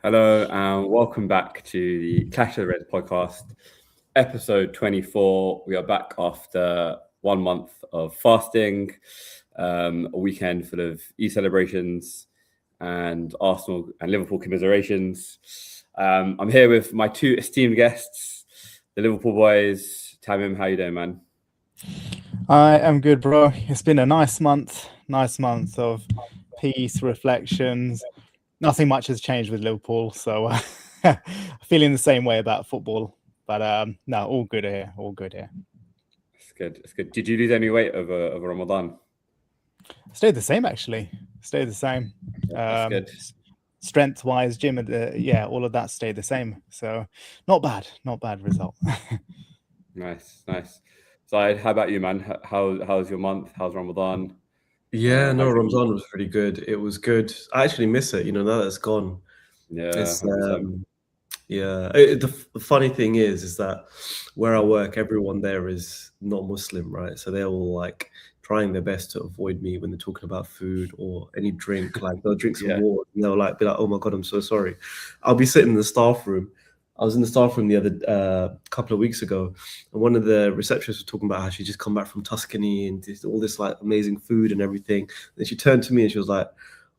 Hello and welcome back to the Clash of the Reds podcast, episode 24. We are back after 1 month of fasting, a weekend full of Eid celebrations and Arsenal and Liverpool commiserations. I'm here with my two esteemed guests, the Liverpool boys. Tamim, how you doing, man? I am good, bro. It's been a nice month of peace, reflections. Nothing much has changed with Liverpool, so feeling the same way about football. But no, all good here. All good here. It's good. It's good. Did you lose any weight over Ramadan? Stayed the same, actually. Stayed the same. That's good. Strength-wise, gym, all of that stayed the same. So not bad result. Nice. Zahid, how about you, man? How's your month? How's Ramadan? Yeah, no, How's your Ramadan was pretty good. It was good. I actually miss it, now that it's gone. Yeah, It's 100%. The funny thing is that where I work, everyone there is not Muslim, right? So they're all like trying their best to avoid me when they're talking about food or any drink. Like they'll drink some Yeah. water and they'll be like, "Oh my God, I'm so sorry." I'll be sitting in the staff room. I was in the staff room the other couple of weeks ago, and one of the receptionists was talking about how she just come back from Tuscany and did all this like amazing food and everything. And she turned to me and she was like,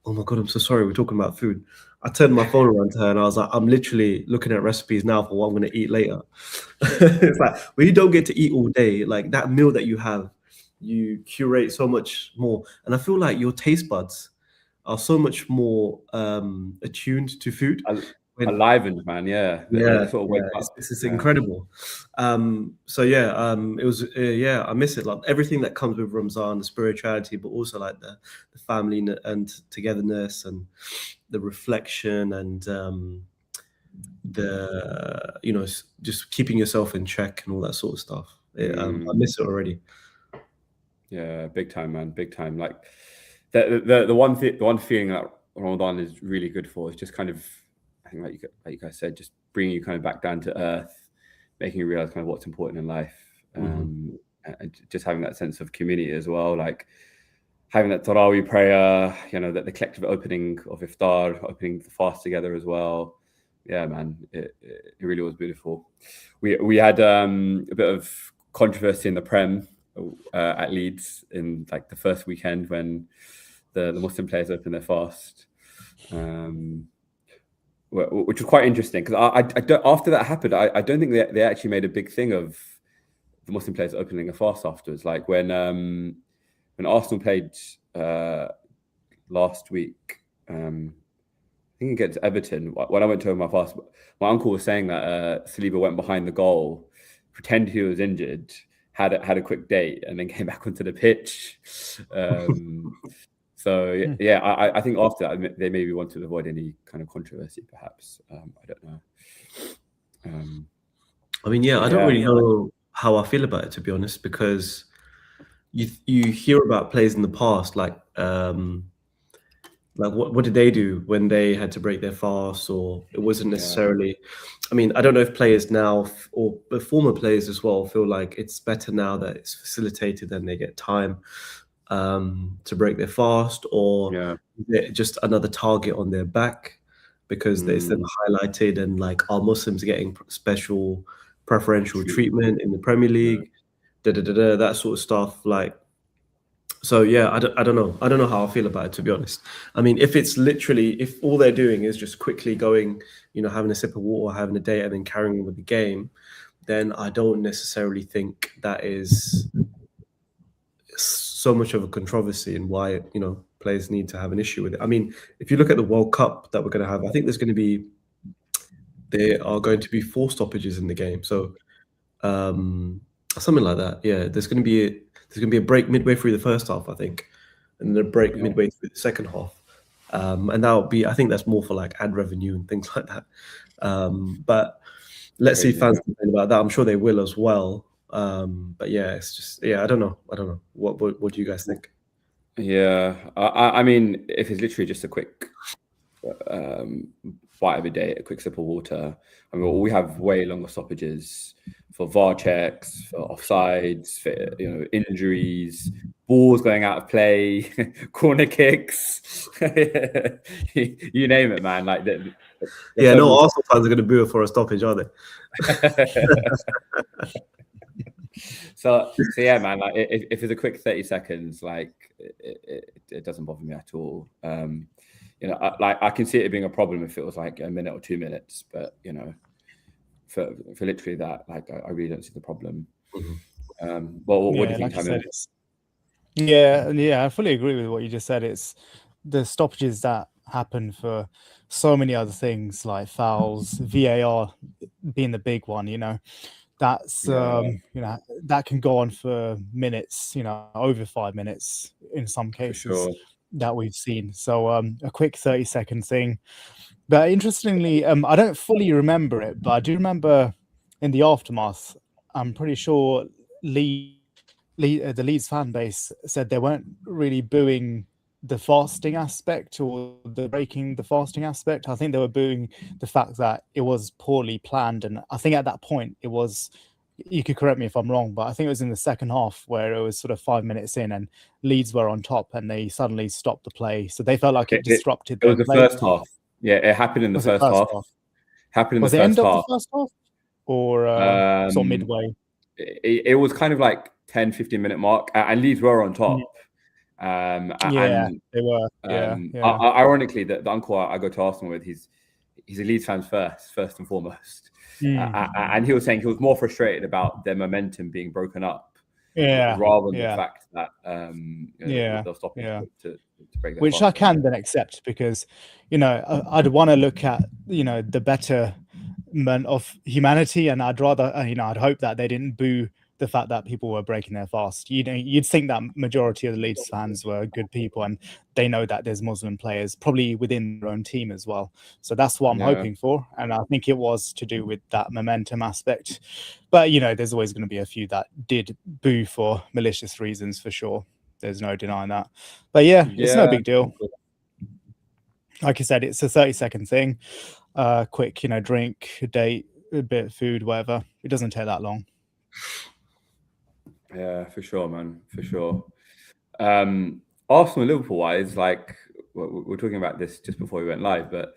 "Oh my God, I'm so sorry. We're talking about food." I turned my phone around to her and I was like, "I'm literally looking at recipes now for what I'm going to eat later." It's like when you don't get to eat all day, like that meal that you have, you curate so much more. And I feel like your taste buds are so much more attuned to food. Alivened, man. Yeah. They sort of wake up. It's incredible. It was I miss it. Like everything that comes with Ramzan, the spirituality, but also like the family and togetherness and the reflection and just keeping yourself in check and all that sort of stuff. I miss it already. Yeah, big time, man. Big time. Like the one feeling that Ramadan is really good for is just kind of, I think, like you guys said, just bringing you kind of back down to earth, making you realize kind of what's important in life, and just having that sense of community as well. Like having that Tarawih prayer, that the collective opening of iftar, opening the fast together as well. Yeah, man, it really was beautiful. We had a bit of controversy in the Prem at Leeds in like the first weekend when the Muslim players opened their fast, which was quite interesting because I don't, after that happened, I don't think they actually made a big thing of the Muslim players opening a fast afterwards. Like when Arsenal played last week, I think against Everton, when I went to my fast, my uncle was saying that Saliba went behind the goal, pretended he was injured, had a quick date, and then came back onto the pitch. I think after that they maybe want to avoid any kind of controversy, perhaps. I don't know. I don't really know how I feel about it, to be honest, because you hear about players in the past, like what did they do when they had to break their fast, or it wasn't necessarily. I mean, I don't know if players now or former players as well feel like it's better now that it's facilitated and they get time to break their fast, or just another target on their back because it's then highlighted and like, are Muslims getting special preferential treatment in the Premier League, that sort of stuff. Like, so yeah, I don't know how I feel about it, to be honest. I mean, if all they're doing is just quickly going, having a sip of water, having a date, and then carrying on with the game, then I don't necessarily think that is so much of a controversy and why players need to have an issue with it. I mean, if you look at the World Cup that we're going to have, I think there are going to be 4 stoppages in the game, so something like that. Yeah, there's going to be a break midway through the first half, I think, and then a break midway through the second half, and I think that's more for like ad revenue and things like that. But let's see fans complain about that. I'm sure they will as well. But yeah, it's just, I don't know. What do you guys think? Yeah, I mean, if it's literally just a quick bite of a day, a quick sip of water. I mean, we have way longer stoppages for VAR checks, for offsides, for injuries, balls going out of play, corner kicks, you name it, man. Like, yeah, no Arsenal fans are going to boo for a stoppage, are they? So yeah, man. Like, if it's a quick 30 seconds, like it doesn't bother me at all. You know, I can see it being a problem if it was like a minute or 2 minutes, but you know, for literally that, like I really don't see the problem. Well, what do you think, Tamim? Yeah, I fully agree with what you just said. It's the stoppages that happen for so many other things like fouls, VAR being the big one, you know. That's you know, that can go on for minutes, you know, over 5 minutes in some cases that we've seen. So a quick 30-second thing. But interestingly, I don't fully remember it, but I do remember in the aftermath, I'm pretty sure the Leeds fan base said they weren't really booing the fasting aspect or the breaking the fasting aspect. I think they were booing the fact that it was poorly planned. And I think at that point it was, you could correct me if I'm wrong, but I think it was in the second half where it was sort of 5 minutes in and Leeds were on top and they suddenly stopped the play. So they felt like it disrupted their play. It was the first half. Yeah, it happened in the first half. Happened in the first half. Was it end of the first half? Or sort of midway? It was kind of like 10-15 minute mark and Leeds were on top. And they were. Ironically, the uncle I go to Arsenal with, he's a Leeds fan first and foremost. And he was saying he was more frustrated about their momentum being broken up, rather than the fact that they'll stop to break that. Which I can then accept because, you know, I'd want to look at, you know, the betterment of humanity, and I'd rather, you know, I'd hope that they didn't boo the fact that people were breaking their fast. You know, you'd think that majority of the Leeds fans were good people and they know that there's Muslim players probably within their own team as well. So that's what I'm hoping for. And I think it was to do with that momentum aspect. But, you know, there's always going to be a few that did boo for malicious reasons for sure. There's no denying that. But it's no big deal. Like I said, it's a 30-second thing. Quick, you know, drink, date, a bit of food, whatever. It doesn't take that long. Yeah, for sure, man, for sure. Arsenal Liverpool wise, like we're talking about this just before we went live, but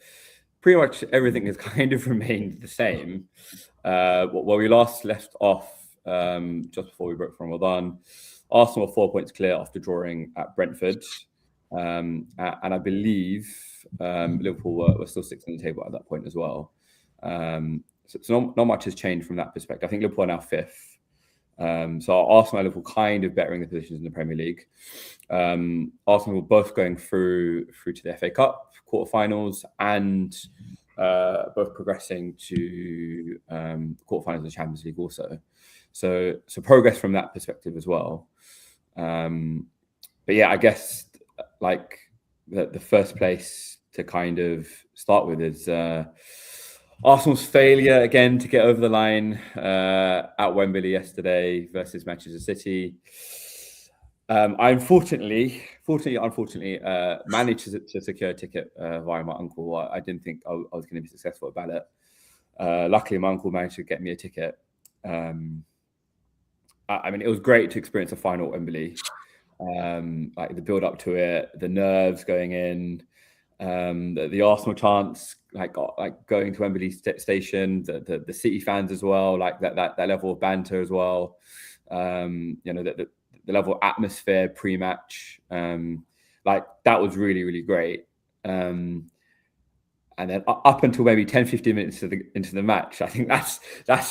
pretty much everything has kind of remained the same. Where we last left off just before we broke from Ramadan, Arsenal were 4 points clear after drawing at Brentford, and I believe Liverpool were still sixth on the table at that point as well. So not much has changed from that perspective. I think Liverpool are now fifth. So Arsenal and Liverpool kind of bettering the positions in the Premier League. Arsenal were both going through to the FA Cup quarterfinals and both progressing to quarterfinals of the Champions League also. So progress from that perspective as well. But yeah, I guess like the first place to kind of start with is Arsenal's failure again to get over the line at Wembley yesterday versus Manchester City. I unfortunately managed to secure a ticket via my uncle. I didn't think I was going to be successful about it. Luckily, my uncle managed to get me a ticket. I mean, it was great to experience a final at Wembley. Like the build up to it, the nerves going in, the Arsenal chants, like going to Wembley station, the City fans as well, like that level of banter as well. You know, the level of atmosphere pre-match, like that was really, really great. And then up until maybe 10-15 minutes into the match, I think that's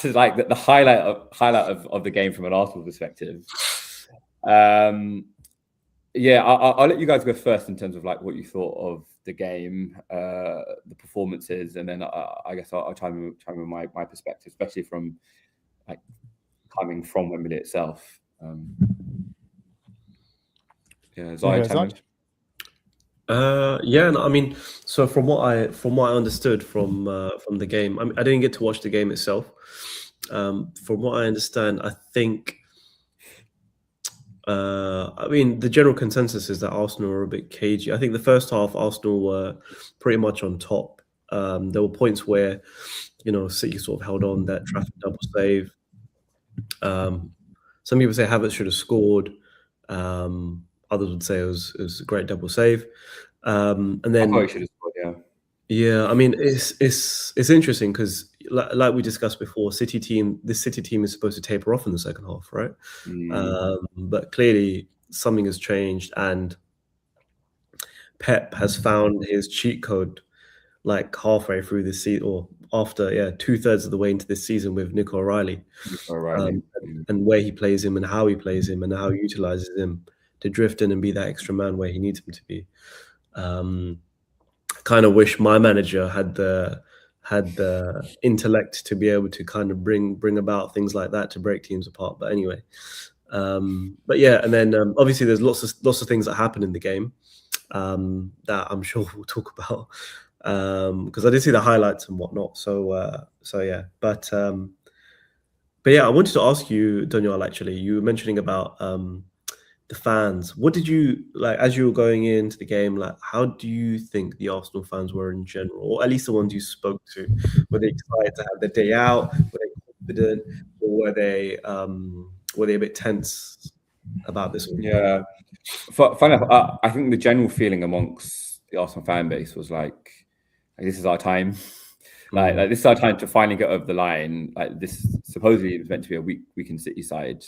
like the highlight of the game from an Arsenal perspective. Yeah, I'll let you guys go first in terms of like what you thought of the game, the performances, and then I guess I'll chime in my perspective, especially from like coming from Wembley itself. Zahid. Yeah, no, I mean, so from what I understood from the game, I didn't get to watch the game itself. From what I understand, I think. I mean, the general consensus is that Arsenal are a bit cagey. I think the first half, Arsenal were pretty much on top. There were points where, you know, City sort of held on, that Trafford double save. Some people say Havertz should have scored. Others would say it was a great double save. And I then thought he should have scored, yeah. yeah, I mean it's interesting because like we discussed before, this City team is supposed to taper off in the second half, right? But clearly something has changed, and Pep has found his cheat code like halfway through this season, or after 2/3 of the way into this season with Nico O'Reilly, and where he plays him and how he plays him and how he utilizes him to drift in and be that extra man where he needs him to be. Kind of wish my manager had the intellect to be able to kind of bring about things like that to break teams apart. But anyway, but yeah, and then obviously there's lots of things that happen in the game that I'm sure we'll talk about because I did see the highlights and whatnot. So yeah, but yeah, I wanted to ask you, Danyaal. Actually, you were mentioning about the fans. What did you like as you were going into the game? Like, how do you think the Arsenal fans were in general, or at least the ones you spoke to? Were they excited to have the day out? Were they confident, or were they a bit tense about this one? Yeah, funny enough, I think the general feeling amongst the Arsenal fan base was like this is our time. Like this is our time to finally get over the line. Like this supposedly was meant to be a weekend City side.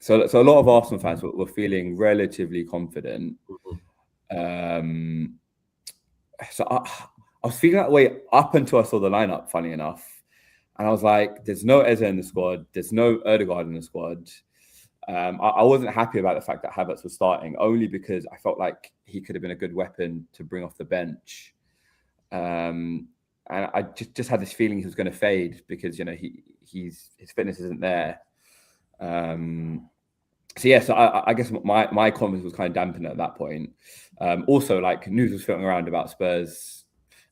So a lot of Arsenal fans were feeling relatively confident. So I was feeling that way up until I saw the lineup, funny enough. And I was like, there's no Eze in the squad. There's no Ødegaard in the squad. I wasn't happy about the fact that Havertz was starting, only because I felt like he could have been a good weapon to bring off the bench. And I just had this feeling he was going to fade because, you know, his fitness isn't there. So yeah, so I guess my confidence was kind of dampened at that point. Also, like news was floating around about Spurs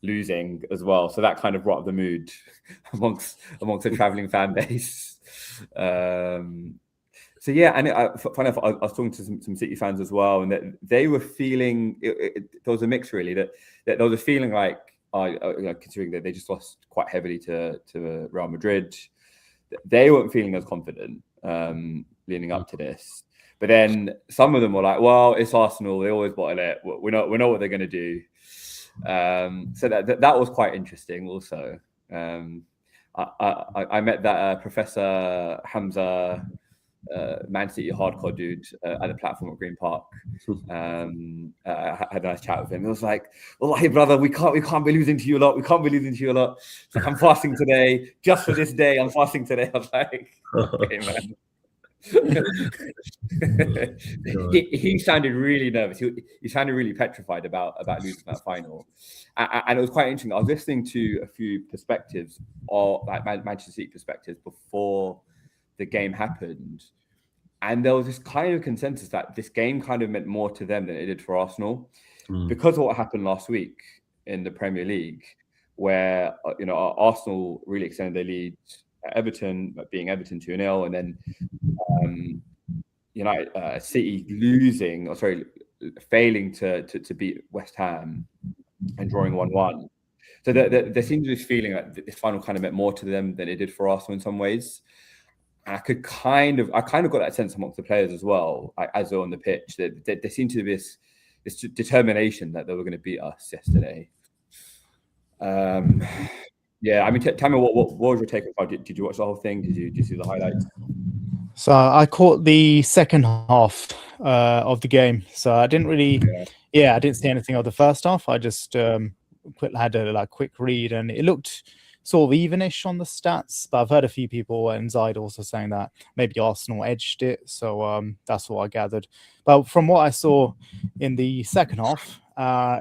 losing as well, so that kind of brought up the mood amongst the travelling fan base. So yeah, and funny enough, I was talking to some City fans as well, and they were feeling there was a mix really that there was a feeling like considering that they just lost quite heavily to Real Madrid, they weren't feeling as confident leading up to this. But then some of them were like, "Well, it's Arsenal; they always bottle it. We know what they're going to do." So that was quite interesting. Also, I met that Professor Hamza, Man City hardcore dude at the platform at Green Park. I had a nice chat with him. It was like, "Well, hey brother, we can't be losing to you a lot. We can't be losing to you a lot. It's like, I'm fasting today, just for this day. I'm fasting today." I was like, "Okay, man." he sounded really nervous. He sounded really petrified about losing that final, and it was quite interesting. I was listening to a few perspectives, or like Manchester City perspectives, before the game happened, and there was this kind of consensus that this game kind of meant more to them than it did for Arsenal, because of what happened last week in the Premier League, where Arsenal really extended their lead at Everton, being Everton 2-0, and then City failing to beat West Ham and drawing 1-1. So there seems to be this feeling that this final kind of meant more to them than it did for Arsenal in some ways. And I kind of got that sense amongst the players as well, as they're on the pitch, that there seemed to be this determination that they were going to beat us yesterday. Yeah, I mean, Tamim, what was your take on it? Did you watch the whole thing? Did you see the highlights? So I caught the second half of the game. So I didn't really, I didn't see anything of the first half. I just had a quick read, and it looked sort of evenish on the stats. But I've heard a few people, and Zahid also saying that maybe Arsenal edged it. So that's what I gathered. But from what I saw in the second half,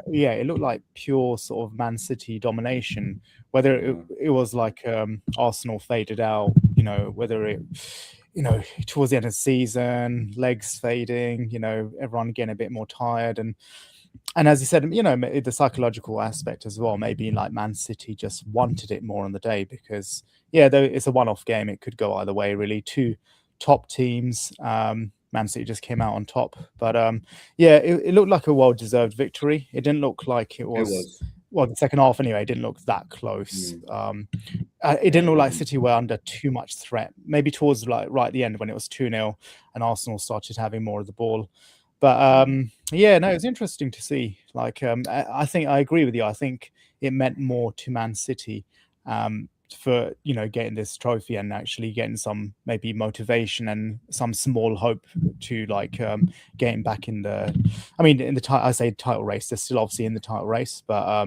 it looked like pure sort of Man City domination. Whether it was like Arsenal faded out, whether it, towards the end of the season, legs fading, everyone getting a bit more tired, and as you said, the psychological aspect as well. Maybe like Man City just wanted it more on the day because, though it's a one-off game, it could go either way. Really, two top teams. Man City just came out on top, but it looked like a well-deserved victory. It didn't look like it was well, the second half anyway, didn't look that close. It didn't look like City were under too much threat. Maybe towards like right at the end when it was 2-0 and Arsenal started having more of the ball. But yeah, no, it's interesting to see. Like, I think I agree with you. I think it meant more to Man City for getting this trophy and actually getting some maybe motivation and some small hope to like getting back in the. I mean, in the I say title race. They're still obviously in the title race, but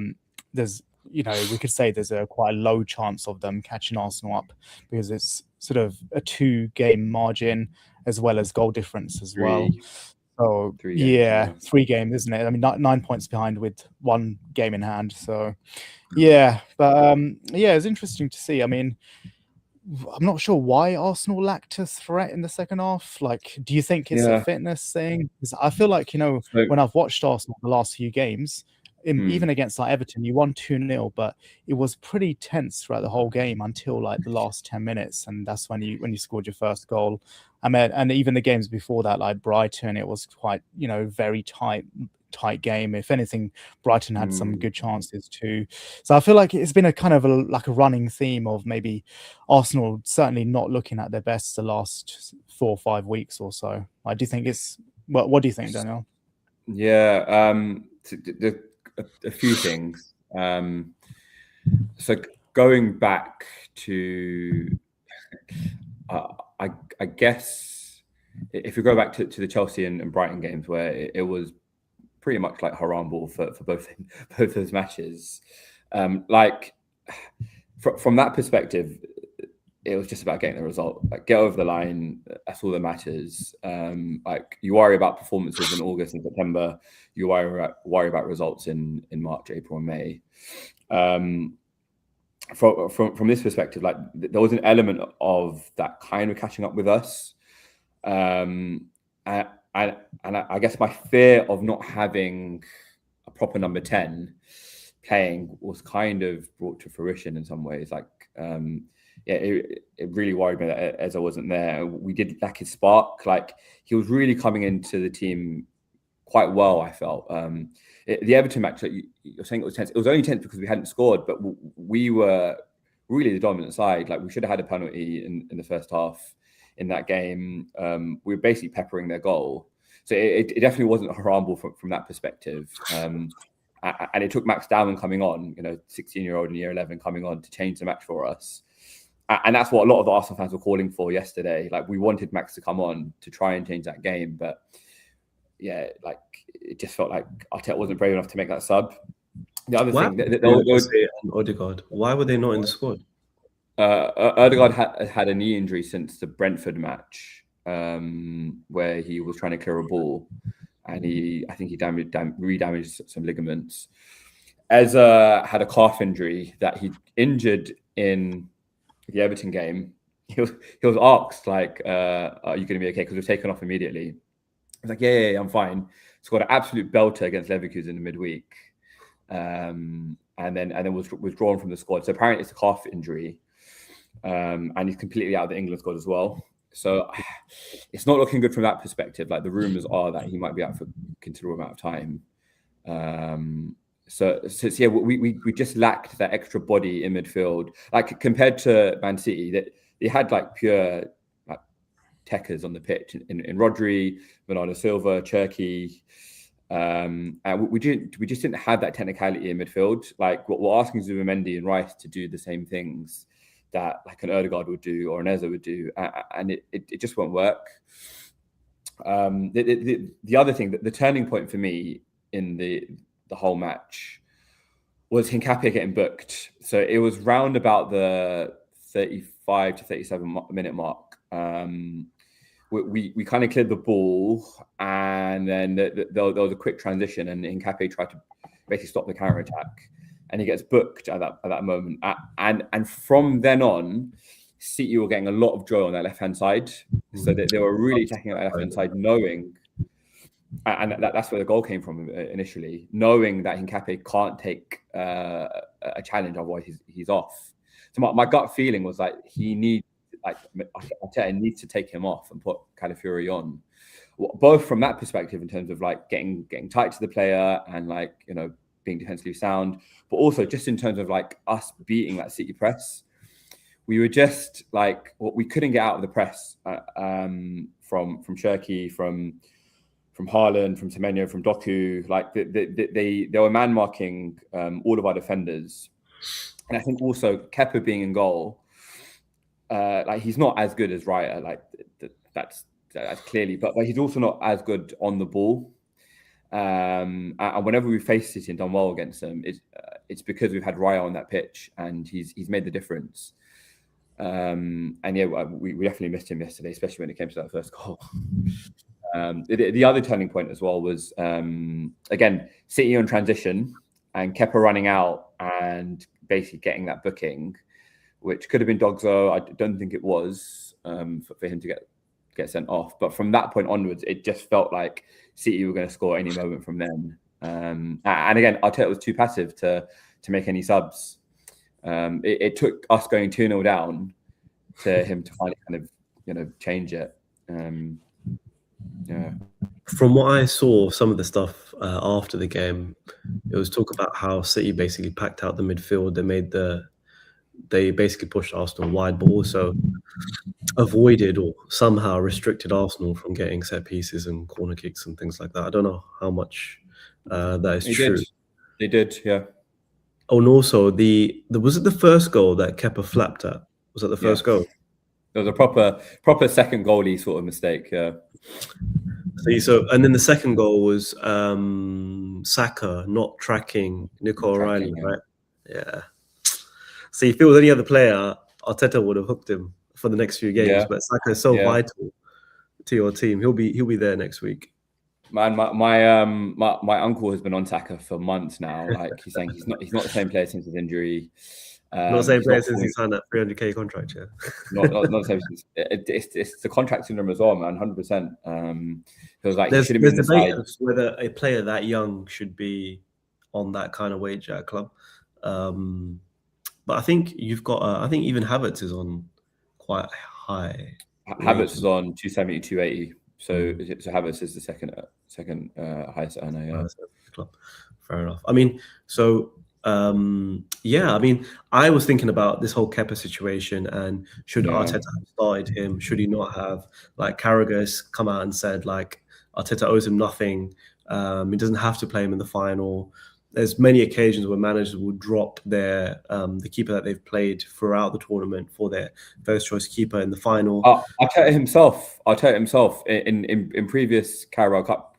there's we could say there's quite a low chance of them catching Arsenal up because it's sort of a 2-game margin as well as goal difference as well. So 3 games, yeah, 3 games, isn't it? I mean, 9 points behind with 1 game in hand. So yeah, but yeah, it's interesting to see. I mean, I'm not sure why Arsenal lacked a threat in the second half. Like, do you think it's a fitness thing? Because I feel like when I've watched Arsenal the last few games, even against like Everton, you won 2-0, but it was pretty tense throughout the whole game until like the last 10 minutes, and that's when you scored your first goal. I mean, and even the games before that, like Brighton, it was quite very tight game. If anything, Brighton had some good chances too. So I feel like it's been a kind of like a running theme of maybe Arsenal certainly not looking at their best the last 4 or 5 weeks or so. I do think it's. What do you think, Daniel? Yeah, a few things. So going back to, I guess, if we go back to the Chelsea and Brighton games where it was pretty much like haram ball for both those matches, like from that perspective, it was just about getting the result. Like, get over the line. That's all that matters. Like, you worry about performances in August and September. You worry about results in March, April, and May. From this perspective, like, there was an element of that kind of catching up with us. And I guess my fear of not having a proper number 10 playing was kind of brought to fruition in some ways. Like, yeah, it really worried me that Eza wasn't there. We did lack his spark. Like, he was really coming into the team quite well, I felt. The Everton match, like you're saying, it was tense. It was only tense because we hadn't scored, but we were really the dominant side. Like, we should have had a penalty in the first half in that game. We were basically peppering their goal. So it definitely wasn't a haram ball from that perspective. And it took Max Dowman coming on, 16-year-old in year 11 coming on to change the match for us. And that's what a lot of the Arsenal fans were calling for yesterday. Like, we wanted Max to come on to try and change that game. But yeah, like, it just felt like Arteta wasn't brave enough to make that sub. The other thing, Odegaard. Why were they not in the squad? Odegaard had a knee injury since the Brentford match, where he was trying to clear a ball, and I think he re-damaged some ligaments. Eza had a calf injury that he injured in the Everton game. He was asked, like, are you going to be okay? Because we've taken off immediately. He was like, yeah, I'm fine. Scored an absolute belter against Leverkusen in the midweek. And then was withdrawn from the squad. So apparently it's a calf injury. And he's completely out of the England squad as well. So it's not looking good from that perspective. Like, the rumours are that he might be out for a considerable amount of time. So yeah, we just lacked that extra body in midfield. Like, compared to Man City, that they had like pure like techers on the pitch in Rodri, Bernardo Silva, Cherki. And we just didn't have that technicality in midfield. Like, what we're asking Zubimendi and Rice to do the same things that like an Odegaard would do or an Eza would do, and it just won't work. The other thing, the turning point for me in the whole match was Hincapié getting booked. So it was round about the 35 to 37 minute mark. We kind of cleared the ball, and then there was a quick transition, and Hincapié tried to basically stop the counter attack, and he gets booked at that moment. And from then on, City were getting a lot of joy on their left hand side, so that they were really attacking that left hand side, knowing, and that's where the goal came from initially, knowing that Hincapié can't take a challenge, otherwise he's off. So my gut feeling was like he needs. Like, Arteta needs to take him off and put Calafiori on, both from that perspective in terms of like getting tight to the player and like being defensively sound, but also just in terms of like us beating that City press. We were just like, we couldn't get out of the press from Shirky, from Haaland, from Semenyo, from Doku. Like they were man marking all of our defenders, and I think also Kepa being in goal, like he's not as good as Raya. Like that's clearly, but he's also not as good on the ball. And whenever we faced City and done well against them, it's because we've had Raya on that pitch, and he's made the difference. And yeah, we definitely missed him yesterday, especially when it came to that first goal. The other turning point as well was, again, City on transition and Kepa running out and basically getting that booking, which could have been Dogzo. I don't think it was for him to get sent off. But from that point onwards, it just felt like City were going to score any moment from then. And again, Arteta was too passive to make any subs. It took us going 2-0 down to him to finally kind of, change it. Yeah. From what I saw, some of the stuff after the game, it was talk about how City basically packed out the midfield. They basically pushed Arsenal wide, but also avoided or somehow restricted Arsenal from getting set pieces and corner kicks and things like that. I don't know how much that is true. They did, yeah. Oh, and also was it the first goal that Kepa flapped at? Was that the first goal? There was a proper second goalie sort of mistake, yeah. So and then the second goal was Saka not tracking Nico O'Reilly, right? Yeah. So if it was any other player, Arteta would have hooked him for the next few games. But Saka is so vital to your team. He'll be there next week. Man, my uncle has been on Saka for months now. Like he's saying, he's not the same player since his injury. Not the same player since he signed that 300k contract. Yeah, not the same. It's the contract syndrome as well, man. 100%. Feels like there's debate whether a player that young should be on that kind of wage at a club. But I think you've got. I think even Havertz is on quite high. Havertz is on 270, 280. So Havertz is the second highest earner. Yeah. Fair enough. I mean, so I mean, I was thinking about this whole Kepa situation and should Arteta have started him? Should he not have? Like Carragher's come out and said like Arteta owes him nothing. He doesn't have to play him in the final. There's many occasions where managers will drop the keeper that they've played throughout the tournament for their first choice keeper in the final. Arteta himself in previous Carabao Cup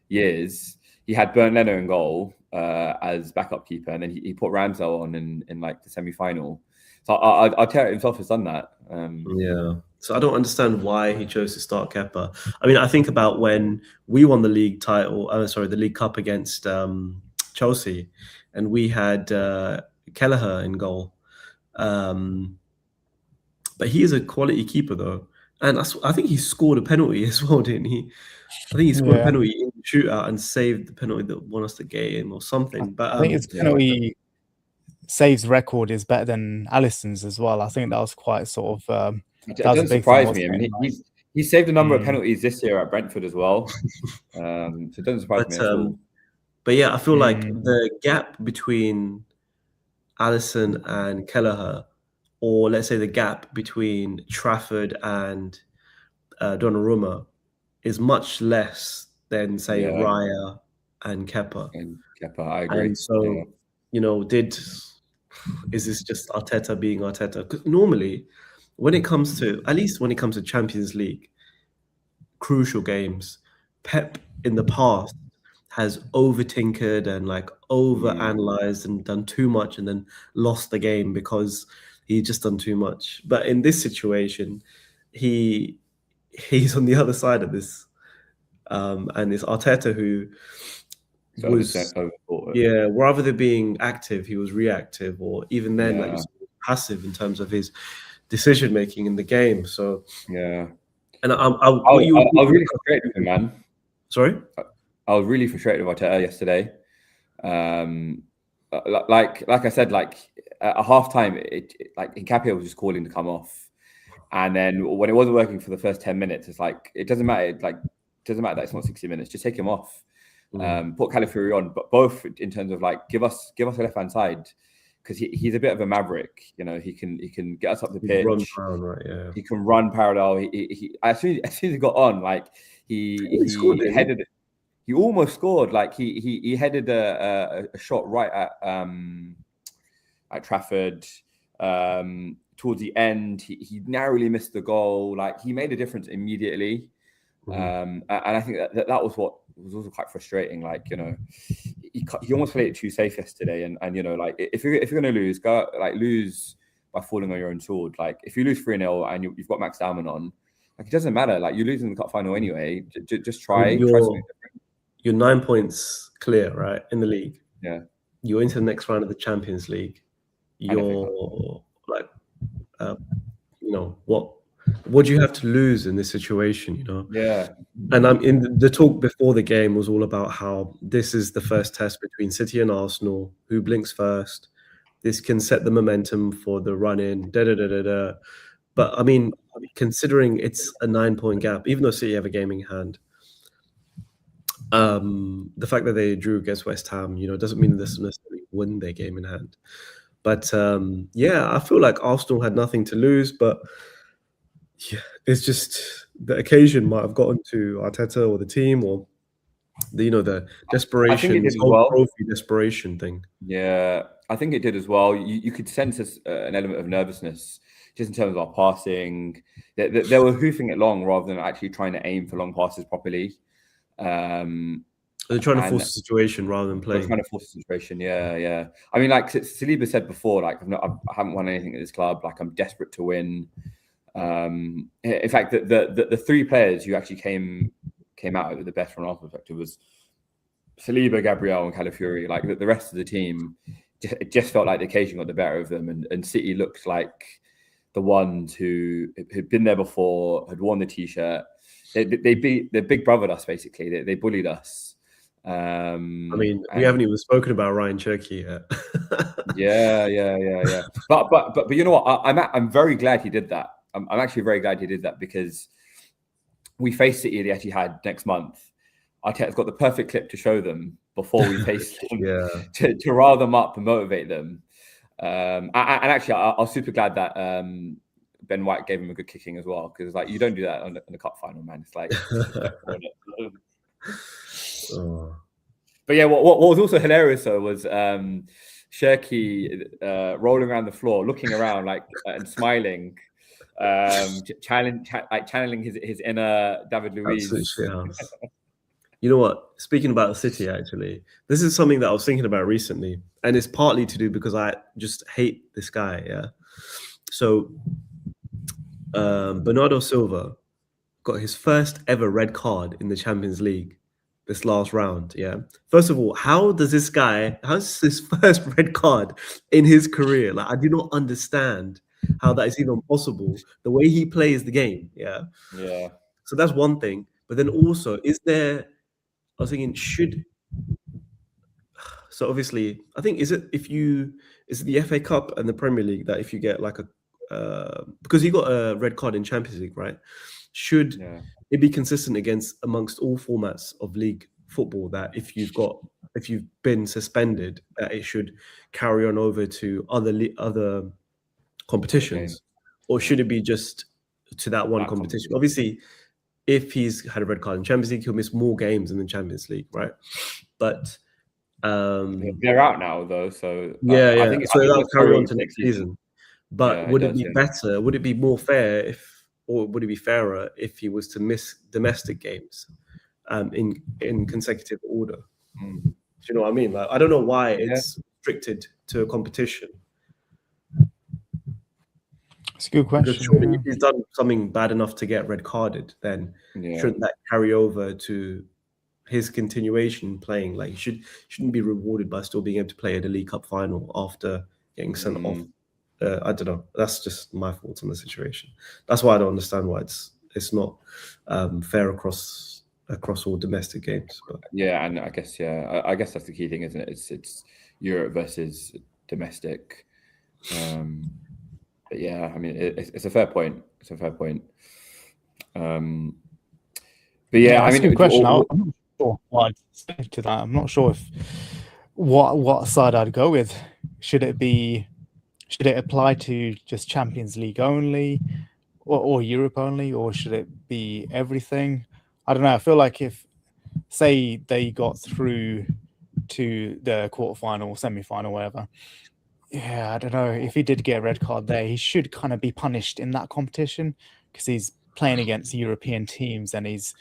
years, he had Bernd Leno in goal as backup keeper, and then he put Ramsdale on in like the semi-final. So Arteta himself has done that. So I don't understand why he chose to start Kepa. I mean, I think about when we won the league title, the League Cup against Chelsea, and we had Kelleher in goal. But he is a quality keeper, though. And I think he scored a penalty as well, didn't he? I think he scored a penalty in the shootout and saved the penalty that won us the game or something. But I think his penalty saves record is better than Alisson's as well. I think that was quite sort of... It doesn't surprise me. I mean, he saved a number of penalties this year at Brentford as well. So it doesn't surprise me at all. But yeah, I feel like the gap between Alisson and Kelleher, or let's say the gap between Trafford and Donnarumma, is much less than, say, Raya and Kepa. I agree. And so, is this just Arteta being Arteta? Because normally, when it comes to Champions League, crucial games, Pep in the past has over-tinkered and like over-analyzed and done too much and then lost the game because he just done too much. But in this situation, he's on the other side of this. And it's Arteta who rather than being active, he was reactive, or even then, like, he was passive in terms of his decision making in the game. So and I was really frustrated with him, man. Sorry, I was really frustrated with Arteta yesterday. Like I said, like at halftime, like Nkapia was just calling to come off, and then when it wasn't working for the first 10 minutes, it's like it doesn't matter. Like it doesn't matter that it's not 60 minutes. Just take him off. put Calafiori on, but both in terms of like give us a left-hand side, because he's a bit of a maverick. You know, he can get us up the pitch. Run around, right? Yeah. He can run parallel. He as soon as he got on, like he headed. He almost scored. Like he headed a shot right at Trafford. Towards the end, he narrowly missed the goal. Like he made a difference immediately. And I think that was what was also quite frustrating. Like, you know, he almost played it too safe yesterday. And you know, like if you're going to lose, lose by falling on your own sword. Like if you lose 3-0 and you've got Max Dalman on, like it doesn't matter. Like you're losing the cup final anyway. Just try something different. You're 9 points clear, right, in the league. Yeah. You're into the next round of the Champions League. You're like, you know, what do you have to lose in this situation, you know? Yeah. And I'm in the talk before the game was all about how this is the first test between City and Arsenal, who blinks first. This can set the momentum for the run in, But I mean, considering it's a 9-point gap, even though City have a game in hand, the fact that they drew against West Ham, you know, doesn't mean that they necessarily win their game in hand. But yeah, I feel like Arsenal had nothing to lose, but yeah, it's just the occasion might have gotten to Arteta or the team, or the desperation, this whole trophy desperation thing. Yeah, I think it did as well. You could sense an element of nervousness just in terms of our passing. They were hoofing it long rather than actually trying to aim for long passes properly. They're trying to force a situation rather than playing. They're trying to force a situation, yeah. I mean, like Saliba said before, like I haven't won anything at this club. Like I'm desperate to win. In fact, the three players who actually came out with the best from an Arsenal perspective was Saliba, Gabriel, and Calafiori. Like the rest of the team, it just felt like the occasion got the better of them, and City looked like the ones who had been there before, had worn the t-shirt. They big brothered us basically. They bullied us. I mean, we haven't even spoken about Ryan Cherky yet. Yeah. But you know what? I'm very glad he did that. I'm actually very glad he did that, because we face City at the Etihad next month. Arteta's got the perfect clip to show them before we face them, to rile them up and motivate them. And actually, I was super glad that Ben White gave him a good kicking as well, because like you don't do that in the cup final, man. It's like. But yeah, what was also hilarious though was Cherky rolling around the floor, looking around like and smiling, channeling his inner David Luiz. You know what? Speaking about City, actually, this is something that I was thinking about recently, and it's partly to do because I just hate this guy. Yeah. So Bernardo Silva got his first ever red card in the Champions League this last round. Yeah. First of all, how's this first red card in his career? Like, I do not understand how that is even possible. The way he plays the game. Yeah. Yeah. So that's one thing. But then also, I was thinking, so obviously, I think, is it the FA Cup and the Premier League that if you get like because he got a red card in Champions League, right? Should it be consistent amongst all formats of league football that if you've been suspended, that it should carry on over to other competitions, or should it be just to that one competition? Obviously, if he's had a red card in Champions League, he'll miss more games in the Champions League, right? But they're out now, though. So I think that'll carry on to next season. But would it be better? Would it be more fair or would it be fairer if he was to miss domestic games in consecutive order? Do you know what I mean? Like, I don't know why it's restricted to a competition. It's a good question. Because surely if he's done something bad enough to get red carded, then shouldn't that carry over to his continuation playing? Like, he shouldn't be rewarded by still being able to play at a League Cup final after getting sent off. I don't know. That's just my thoughts on the situation. That's why I don't understand why it's not fair across all domestic games. But yeah, and I guess that's the key thing, isn't it? It's Europe versus domestic. But yeah, I mean, it's a fair point. But yeah, I mean, good question. sure what I'd say to that. I'm not sure if what side I'd go with. Should it apply to just Champions League only, or Europe only, or should it be everything? I don't know. I feel like if, say, they got through to the quarterfinal, semi-final, whatever. Yeah, I don't know. If he did get a red card there, he should kind of be punished in that competition because he's playing against European teams and he's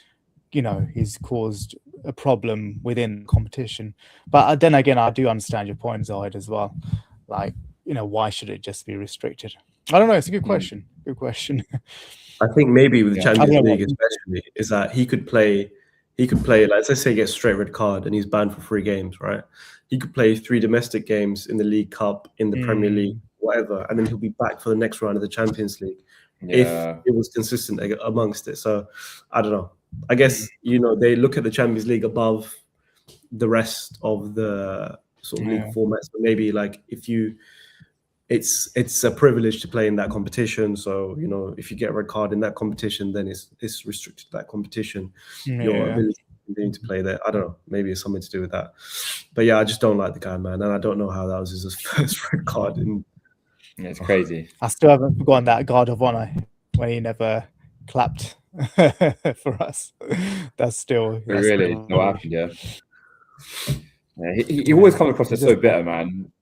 caused a problem within the competition. But then again, I do understand your point, Zahid, as well. Like, why should it just be restricted? I don't know. It's a good question. Good question. I think maybe with the Yeah. Champions League, especially, is that he could play. Like, let's say he gets a straight red card and he's banned for 3 games, right? He could play 3 domestic games in the League Cup, in the Premier League, whatever, and then he'll be back for the next round of the Champions League if it was consistent amongst it. So I don't know. I guess they look at the Champions League above the rest of the sort of league formats. But maybe like it's a privilege to play in that competition. So if you get a red card in that competition, then it's restricted to that competition. Your ability to continue to play there. I don't know. Maybe it's something to do with that. But yeah, I just don't like the guy, man, and I don't know how that was his first red card. Yeah, it's crazy. I still haven't forgotten that guard of honor when he never clapped for us. That's still Really what happened. Yeah, he always comes across as so bitter, man.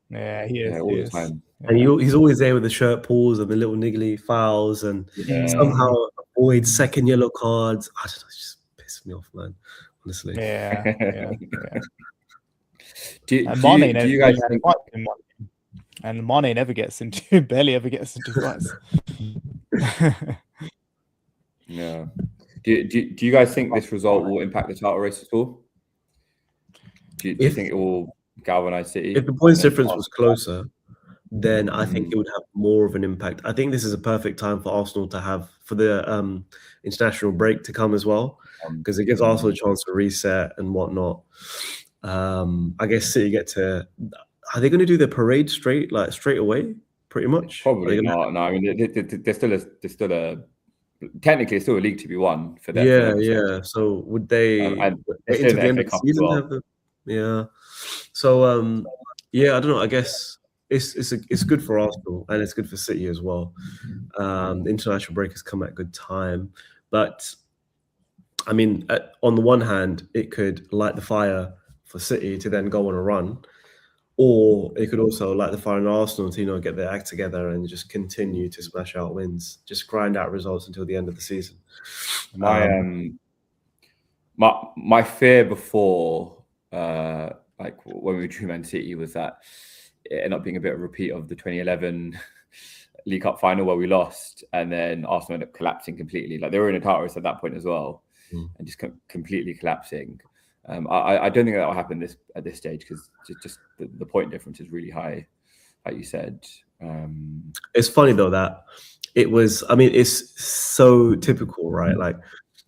Yeah, he is. All the time. And he's always there with the shirt pulls and the little niggly fouls, and somehow avoids second yellow cards. I don't know, it just pisses me off, man. Honestly. Yeah. Do you guys think? And Mane never gets into, barely ever gets into fights. Yeah. Do you guys think this result will impact the title race at all? Do you think it will galvanize City? If the points difference was closer, then I think it would have more of an impact. I think this is a perfect time for Arsenal to have for the international break to come as well, because it gives Arsenal a chance to reset and whatnot. I guess City get to. Are they going to do their parade straight away? Pretty much. Probably not. No, I mean, there's still a technically it's still a league to be won for them. Yeah. So would they and into the end of the season have the? Yeah. So I don't know. I guess it's good for Arsenal and it's good for City as well. The international break has come at a good time, but I mean, on the one hand, it could light the fire for City to then go on a run. Or it could also light the fire in Arsenal to get their act together and just continue to smash out wins, just grind out results until the end of the season. My fear before, like when we drew Man City, was that it ended up being a bit of a repeat of the 2011 League Cup final where we lost, and then Arsenal ended up collapsing completely. Like they were in a title race at that point as well, and just completely collapsing. I don't think that will happen at this stage because just the point difference is really high, like you said. It's funny though that it was. I mean, it's so typical, right? Like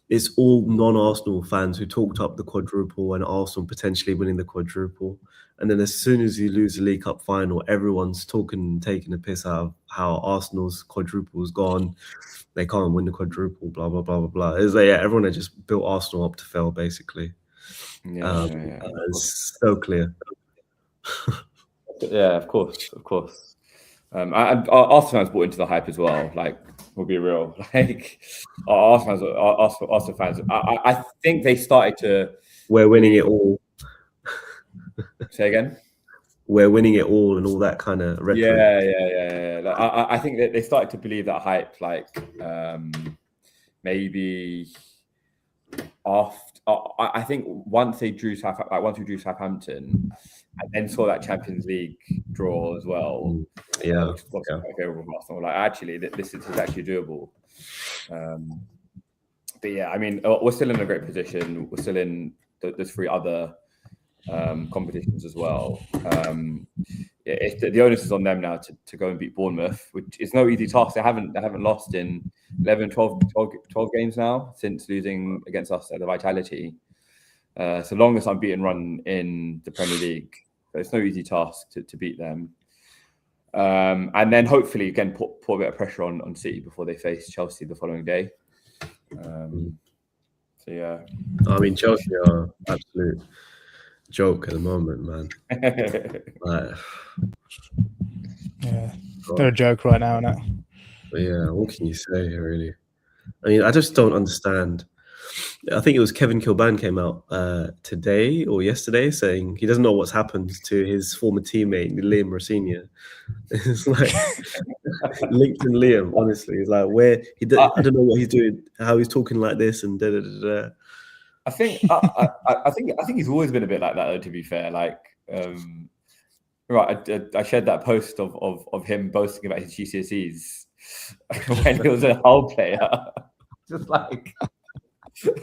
it's all non-Arsenal fans who talked up the quadruple and Arsenal potentially winning the quadruple, and then as soon as you lose the League Cup final, everyone's taking a piss out of how Arsenal's quadruple is gone. They can't win the quadruple. Blah blah blah blah blah. It's like everyone had just built Arsenal up to fail, basically. It's so clear. Yeah, of course. Arsenal fans bought into the hype as well. Like, we'll be real. Like, Arsenal fans. I think they started to. We're winning it all. Say again. We're winning it all, and all that kind of rhetoric. Yeah. Like, I think that they started to believe that hype. Like, maybe after. I think once we drew Southampton, and then saw that Champions League draw as well. Yeah. Like, actually, this is actually doable. But yeah, I mean, we're still in a great position. We're still in. There's 3 other competitions as well. The onus is on them now to go and beat Bournemouth, which is no easy task. They haven't lost in 11, 12 games now since losing against us at the Vitality. So longest unbeaten run in the Premier League. So it's no easy task to beat them. And then hopefully again put a bit of pressure on City before they face Chelsea the following day. So yeah. I mean, Chelsea are absolute joke at the moment, man. Like, Yeah, they're a joke right now, innit? but yeah, what can you say, really? I mean, I just don't understand. I think it was Kevin Kilbane came out today or yesterday saying he doesn't know what's happened to his former teammate Liam Rosenior. It's like linked in Liam. Honestly, it's like where I don't know what he's doing, how he's talking like this, and da da da da. I think he's always been a bit like that, though, to be fair. Like, right, I shared that post of him boasting about his GCSEs when he was a Hull player. Just like, come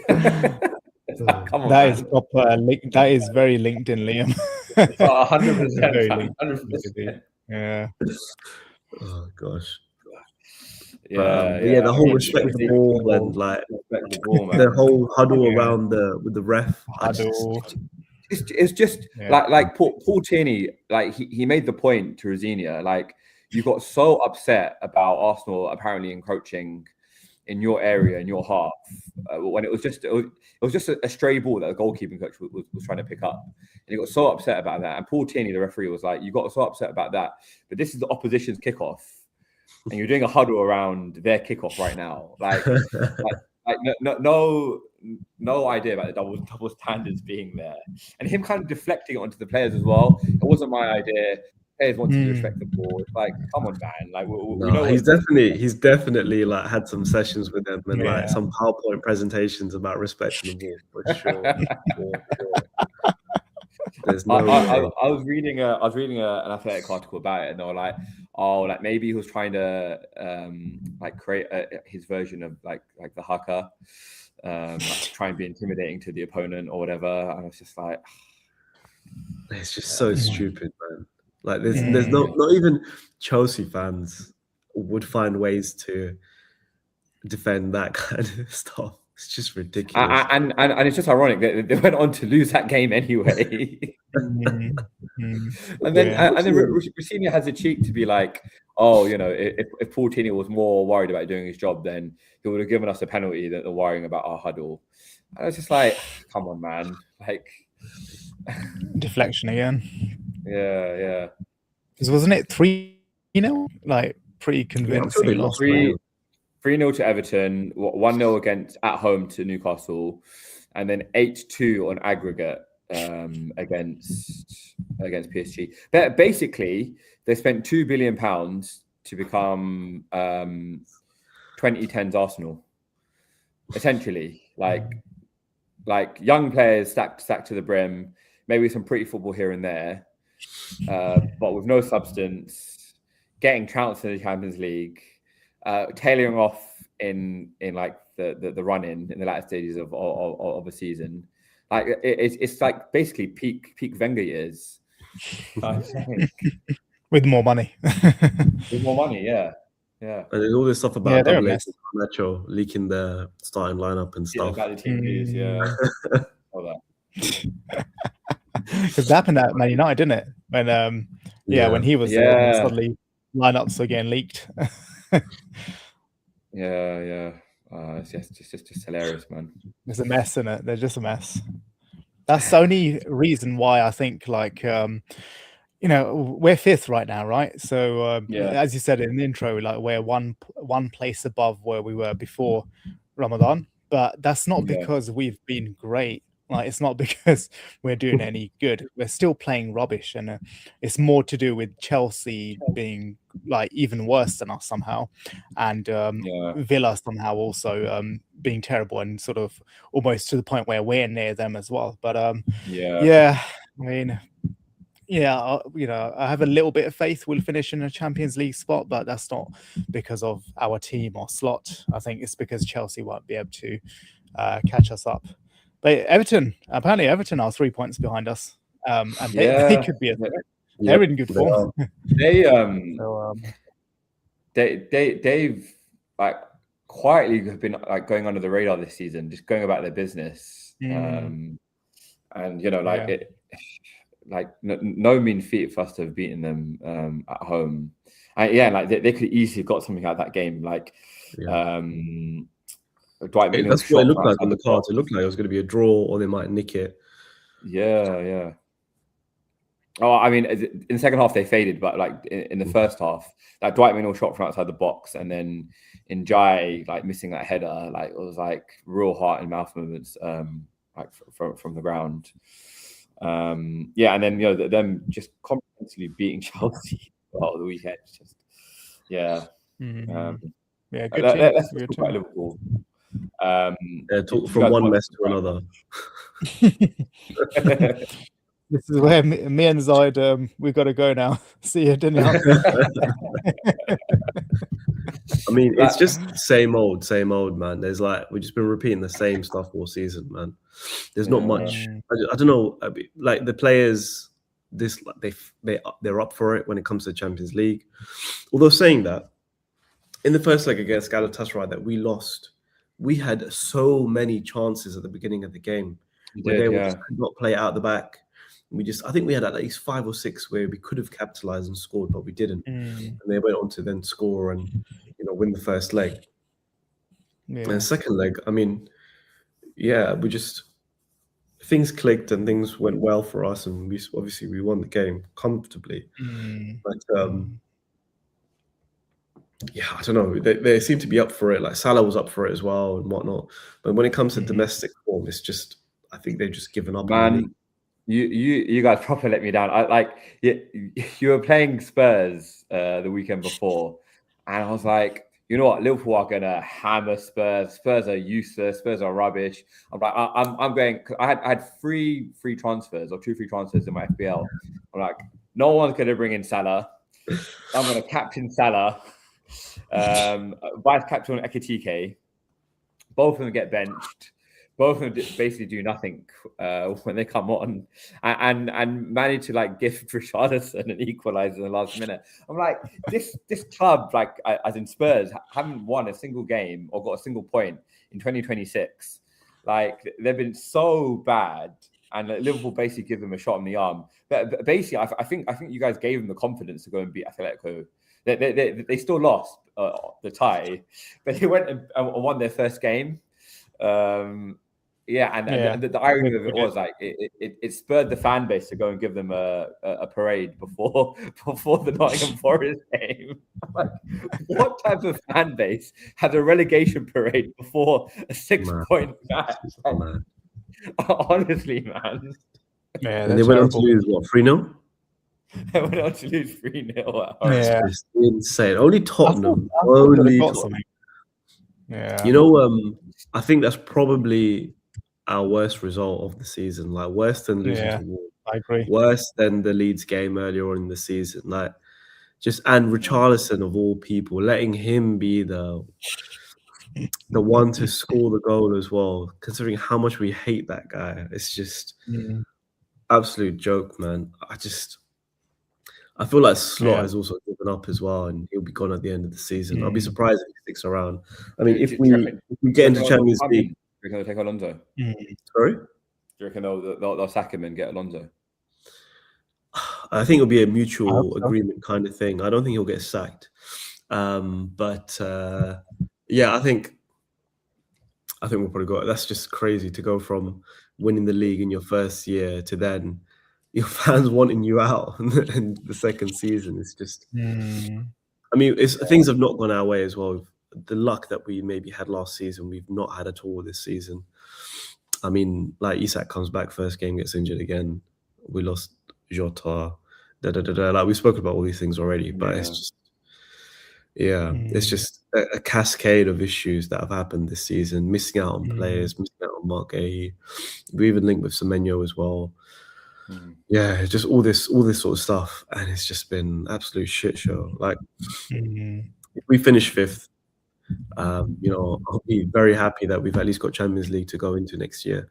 on, That man. is proper. That is very LinkedIn, Liam. 100%. 100%. Yeah. Oh gosh. Yeah, yeah, the whole respect the ball and like the whole huddle around with the ref. It's just like Paul Tierney, like he made the point to Rosenior, like you got so upset about Arsenal apparently encroaching in your area, in your half, when it was just a stray ball that the goalkeeping coach was trying to pick up, and he got so upset about that. And Paul Tierney, the referee, was like, "You got so upset about that, but this is the opposition's kickoff, and you're doing a huddle around their kickoff right now. Like no idea about the double standards being there, and him kind of deflecting it onto the players as well. It wasn't my idea. Players wanted to respect the ball. It's like, come on, man. Like, we know he's definitely like had some sessions with them and like some PowerPoint presentations about respecting the ball for sure. There's no. I was reading an Athletic article about it, and they were like, oh, like maybe he was trying to like create his version of like the haka, like try and be intimidating to the opponent or whatever. And I was just like, it's just so stupid, man. Like there's not even Chelsea fans would find ways to defend that kind of stuff. It's just ridiculous. And it's just ironic that they went on to lose that game anyway. And then Rosenior has the cheek to be like, oh, you know, if Paul Tierney was more worried about doing his job, then he would have given us a penalty than worrying about our huddle. And it's just like, come on, man. Like deflection again. Yeah. Because wasn't it 3-0? Like pretty convincing. 3-0 to Everton, 1-0 at home to Newcastle, and then 8-2 on aggregate against PSG. But basically, they spent £2 billion to become 2010's Arsenal. Essentially, like young players stacked to the brim, maybe some pretty football here and there, but with no substance, getting trounced in the Champions League. Tailing off in like the run in the latter stages of a season, like it's like basically peak Wenger years, with more money. Yeah. And there's all this stuff about Nacho leaking the starting lineup and stuff. About the team news, all that. Because that happened at Man United, didn't it? When he was there, suddenly lineups are getting leaked. It's just hilarious, man. It's a mess, isn't it? They're just a mess. That's the only reason why I think, like, we're fifth right now, right? So, as you said in the intro, like we're one place above where we were before Ramadan, but that's not because we've been great. Like, it's not because we're doing any good. We're still playing rubbish, and it's more to do with Chelsea being like even worse than us somehow, and Villa somehow also being terrible and sort of almost to the point where we're near them as well. But I mean, I have a little bit of faith we'll finish in a Champions League spot, but that's not because of our team or slot. I think it's because Chelsea won't be able to catch us up. But apparently Everton are 3 points behind us, and they could be they're in good form. They've like quietly have been like going under the radar this season, just going about their business, and no mean feat for us to have beaten them at home. And, like they could easily have got something out of that game, like. Dwight McNeil That's what shot it looked from like outside on the the cards. box. It looked like it was going to be a draw, or they might nick it. Yeah. Oh, I mean, in the second half they faded, but like in the first half, that Dwight McNeil shot from outside the box, and then in Jai like missing that header, like it was like real heart and mouth moments, like from the ground. Yeah, and then them just comprehensively beating Chelsea the weekend. Just Yeah, good let's team. talk about Liverpool. Talk from one mess to another. This is where me and Zahid, we've got to go now. See you, Danyaal. I mean, it's just same old, man. There's like we've just been repeating the same stuff all season, man. There's not much. I don't know. Like the players, they're up for it when it comes to the Champions League. Although saying that, in the first leg against Galatasaray that we lost, we had so many chances at the beginning of the game where they could not play out the back. I think we had at least 5 or 6 where we could have capitalized and scored, but we didn't. And they went on to then score and win the first leg. And the second leg, I mean, things clicked and things went well for us, and we won the game comfortably. But I don't know. They seem to be up for it. Like Salah was up for it as well and whatnot. But when it comes to domestic form, it's just I think they've just given up. Man, you guys properly let me down. You were playing Spurs the weekend before, and I was like, you know what, Liverpool are gonna hammer Spurs. Spurs are useless. Spurs are rubbish. I'm like, I'm going. I had 3 free transfers or 2 free transfers in my FPL. I'm like, no one's gonna bring in Salah. I'm gonna captain Salah. Vice captain Ekitike. Both of them get benched. Both of them basically do nothing when they come on, and manage to like give Richarlison an equalizer in the last minute. I'm like, this club, like as in Spurs, haven't won a single game or got a single point in 2026. Like they've been so bad, and Liverpool basically give them a shot in the arm. But basically, I think you guys gave them the confidence to go and beat Atletico. They still lost the tie, but they went and won their first game. And the irony of it was like it spurred the fan base to go and give them a parade before the Nottingham Forest game. Like, what type of fan base has a relegation parade before a 6-point match? Like, honestly, man. Yeah, and they went on to lose what 3-0. They went on to lose 3-0. Yeah, it's insane. Only Tottenham. Yeah. I think that's probably our worst result of the season. Like worse than losing to Wolves. I agree. Worse than the Leeds game earlier on in the season. Like and Richarlison of all people, letting him be the one to score the goal as well, considering how much we hate that guy. It's just absolute joke, man. I feel like Slot has also given up as well, and he'll be gone at the end of the season. I'll be surprised if he sticks around. I mean, if we get into Champions League, you're going to take Alonso. Sorry, do you reckon they'll sack him and get Alonso? I think it'll be a mutual agreement kind of thing. I don't think he'll get sacked, but I think we'll probably go. That's just crazy to go from winning the league in your first year to then your fans wanting you out in the second season. It's just, I mean, things have not gone our way as well. The luck that we maybe had last season, we've not had at all this season. I mean, like Isak comes back, first game gets injured again. We lost Jota. Like we spoke about all these things already, but it's just, it's just a cascade of issues that have happened this season. Missing out on players, missing out on Mark Gahey. We even linked with Semenyo as well. Yeah, just all this sort of stuff, and it's just been absolute shit show. Like, if we finish 5th, I'll be very happy that we've at least got Champions League to go into next year,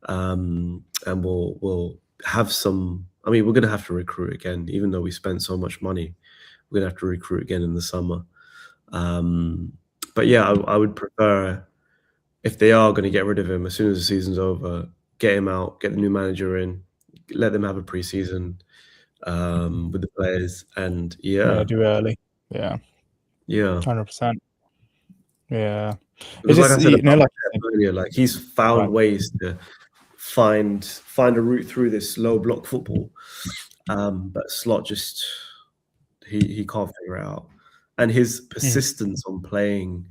and we'll have some. I mean, we're gonna have to recruit again, even though we spent so much money. We're gonna have to recruit again in the summer. But yeah, I would prefer if they are going to get rid of him as soon as the season's over, get him out, get the new manager in. Let them have a pre-season with the players, and do early, 100%. Yeah. Because, like I said, like earlier, like he's found ways to find a route through this low block football, but Slot just he can't figure it out, and his persistence on playing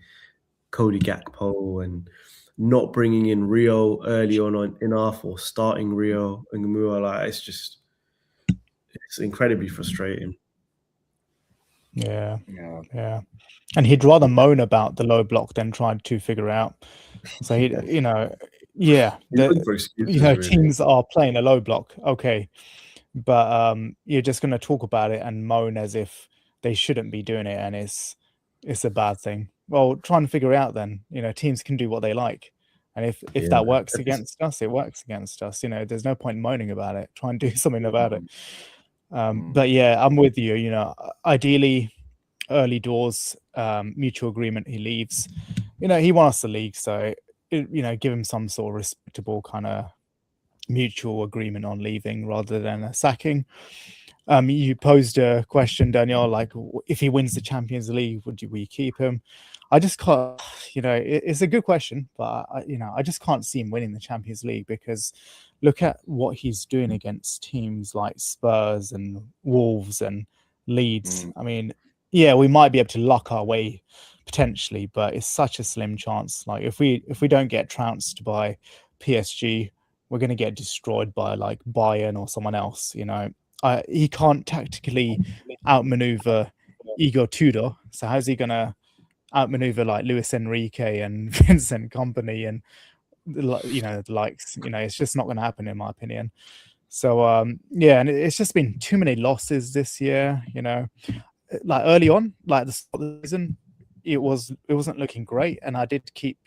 Cody Gakpo and not bringing in Rio early on enough, or starting Rio and Gamua, like it's incredibly frustrating. Yeah. And he'd rather moan about the low block than try to figure out. So he, teams are playing a low block, okay, but you're just going to talk about it and moan as if they shouldn't be doing it, and it's a bad thing. Well, try and figure out then. Teams can do what they like, and if that works against us, it works against us. There's no point moaning about it. Try and do something about it. But yeah, I'm with you. Ideally, early doors, mutual agreement, he leaves. He won us the league, so give him some sort of respectable kind of mutual agreement on leaving rather than a sacking. You posed a question, Danyaal, like if he wins the Champions League, would we keep him? I just can't, it's a good question, but I just can't see him winning the Champions League, because look at what he's doing against teams like Spurs and Wolves and Leeds. I mean, yeah, we might be able to luck our way potentially, but it's such a slim chance. Like if we don't get trounced by PSG, we're going to get destroyed by like Bayern or someone else. He can't tactically outmaneuver Igor Tudor, so how's he going to outmaneuver like Luis Enrique and Vincent Kompany and the likes? It's just not going to happen, in my opinion. So and it's just been too many losses this year. Like early on, like the start of the season, it wasn't looking great, and I did keep,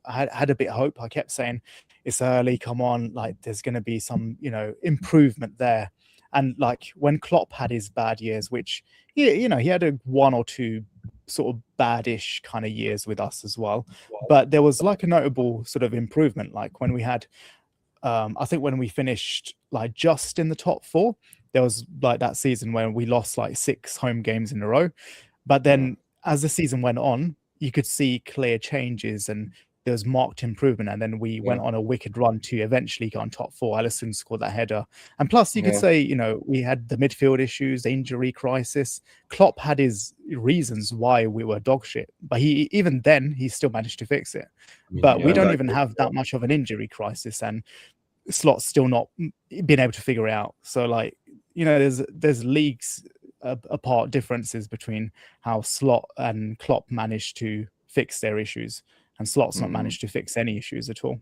I had a bit of hope. I kept saying it's early, come on, like there's going to be some improvement there. And like when Klopp had his bad years, which he had a one or two sort of badish kind of years with us as well, but there was like a notable sort of improvement. Like when we had I think when we finished like just in the top 4, there was like that season when we lost like 6 home games in a row. But then as the season went on, you could see clear changes and there was marked improvement. And then we went on a wicked run to eventually get on top 4. Alisson scored that header. And plus you could say, we had the midfield issues, the injury crisis. Klopp had his reasons why we were dog shit, but even then he still managed to fix it. But we don't even have that much of an injury crisis, and Slot's still not been able to figure it out. So like, there's leagues apart differences between how Slot and Klopp managed to fix their issues, and Slot's not managed to fix any issues at all.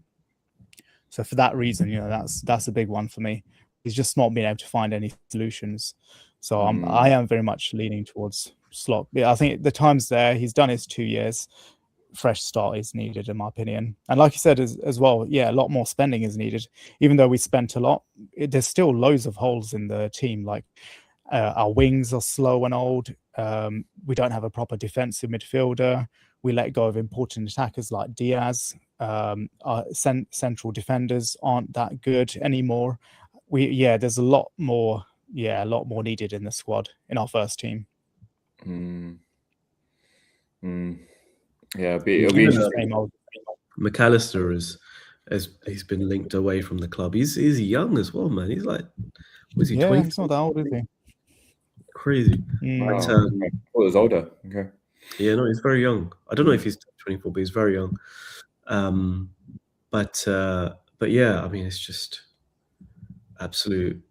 So for that reason, that's a big one for me. He's just not been able to find any solutions. So I am very much leaning towards Slot. I think the time's there. He's done his 2 years. Fresh start is needed, in my opinion. And like you said as well, a lot more spending is needed. Even though we spent a lot, there's still loads of holes in the team. Like our wings are slow and old. We don't have a proper defensive midfielder. We let go of important attackers like Diaz. Our central defenders aren't that good anymore. There's a lot more needed in the squad, in our first team. Yeah, it'll be interesting. McAllister he's been linked away from the club. He's young as well, man. He's like, was he 20? He's not that old, is he? Crazy. But, he was older. Okay. Yeah, no, he's very young. I don't know if he's 24, but he's very young. But yeah, I mean, it's just absolute.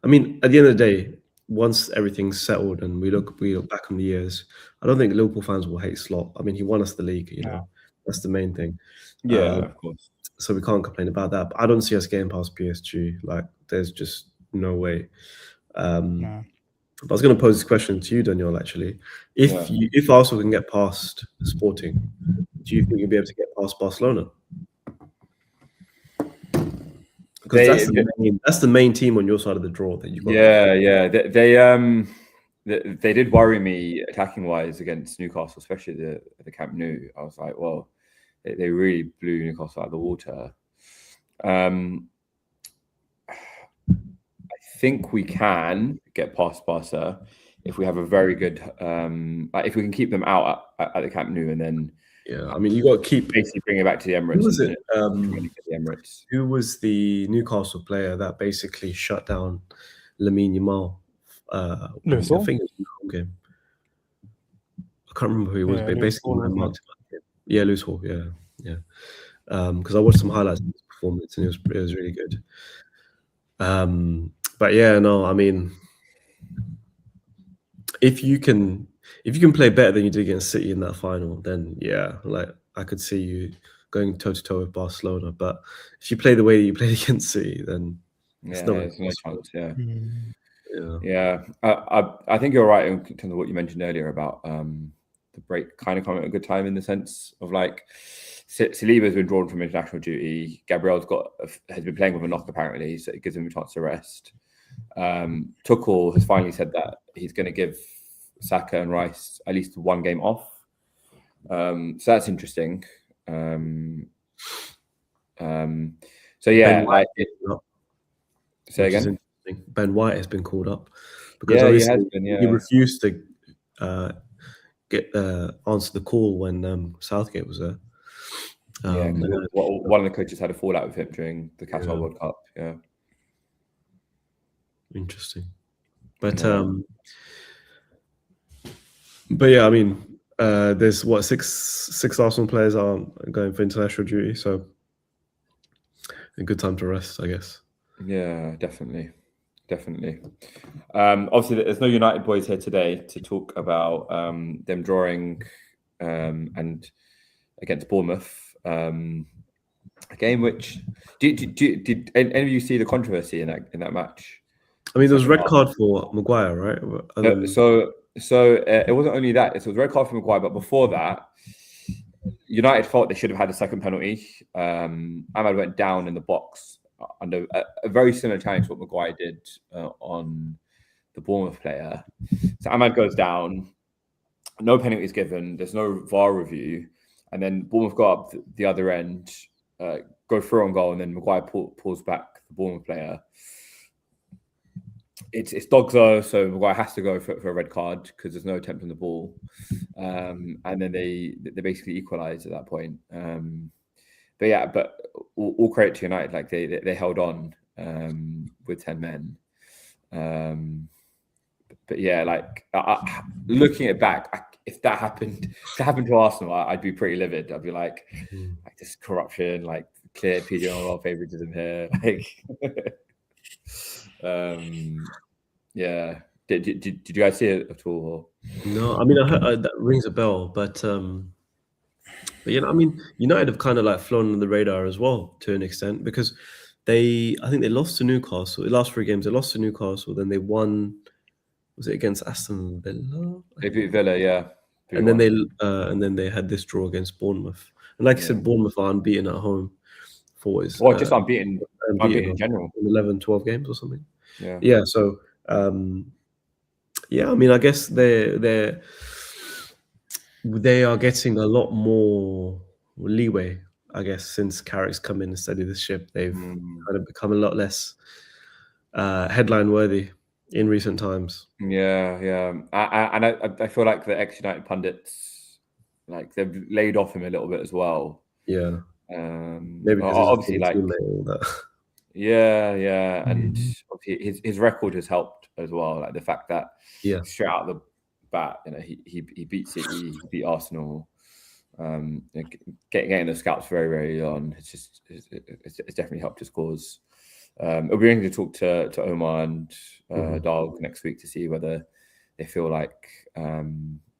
I mean, at the end of the day, once everything's settled and we look back on the years, I don't think Liverpool fans will hate Slot. I mean, he won us the league, that's the main thing. Yeah, of course. So we can't complain about that. But I don't see us getting past PSG. Like, there's just no way. I was going to pose this question to you, Danyaal, actually. If Arsenal can get past Sporting, do you think you'll be able to get past Barcelona? Because that's the main team on your side of the draw that you've got. Yeah. They did worry me attacking wise against Newcastle, especially the Camp Nou. I was like, well, they really blew Newcastle out of the water. I think we can get past Barca if we have a very good, if we can keep them out at the Camp Nou and then Yeah, I mean, you got to keep basically bring it back to the Emirates. Who was isn't it? The Emirates. Who was the Newcastle player that basically shut down Lamine Yamal? I Lewis Hall? think it was the home game. I can't remember who he was, Yeah, but Lewis basically Hall, wasn't marked him. Yeah, Lewis Hall. Yeah. Because I watched some highlights of his performance and it was really good. But yeah, no, I mean, if you can play better than you did against City in that final, then yeah, like I could see you going toe to toe with Barcelona. But if you play the way that you played against City, then there's no chance. Yeah. Yeah. I think you're right in terms of what you mentioned earlier about the break kind of coming at a good time in the sense of like Saliba's been drawn from international duty. Gabriel's has been playing with a knock apparently, so it gives him a chance to rest. Tuchel has finally said that he's going to give Saka and Rice at least one game off. So that's interesting. So yeah, like say again. Ben White has been called up because he obviously has been, he refused to answer the call when Southgate was there. One of the coaches had a fallout with him during the Qatar World Cup. Yeah, interesting. But yeah, I mean, there's six Arsenal players are going for international duty, so a good time to rest, I guess. Yeah, definitely. Obviously, there's no United boys here today to talk about them drawing and against Bournemouth, a game which did any of you see the controversy in that match? I mean, there was red card for Maguire, right? So it wasn't only that; it was red card for Maguire, but before that, United thought they should have had a second penalty. Ahmad went down in the box under a very similar challenge to what Maguire did on the Bournemouth player. So Ahmad goes down, no penalty is given, there's no VAR review, and then Bournemouth go up the other end, go through on goal, and then Maguire pulls back the Bournemouth player. It's dogs though, so Maguire has to go for a red card because there's no attempt on the ball, and then they basically equalise at that point. But all credit to United, like they held on with 10 men. But yeah, like looking it back, if that happened to Arsenal, I'd be pretty livid. I'd be like this corruption, like clear PGMOL favoritism here, like. Yeah. Did you guys see it at all? No, I mean I heard, that rings a bell, but you know, I mean, United have kind of like flown under the radar as well to an extent because I think they lost to Newcastle. The last 3 games they lost to Newcastle, then they won. Was it against Aston Villa? They beat Villa, yeah. And then they had this draw against Bournemouth. And like you said, Bournemouth are unbeaten at home for his. Well, just unbeaten in general. 11, 12 games or something. Yeah. Yeah. So, yeah, I mean, I guess they are getting a lot more leeway, I guess, since Carrick's come in and steadied the ship. They've kind of become a lot less headline worthy in recent times. Yeah. I feel like the ex-United pundits, like they've laid off him a little bit as well. Yeah. Maybe obviously like yeah, and his record has helped as well. Like the fact that straight out the bat, you know, he beat City, he beat Arsenal. Getting the scouts very, very on. It's definitely helped his cause. It'll be interesting to talk to Omar and Dahl next week to see whether they feel like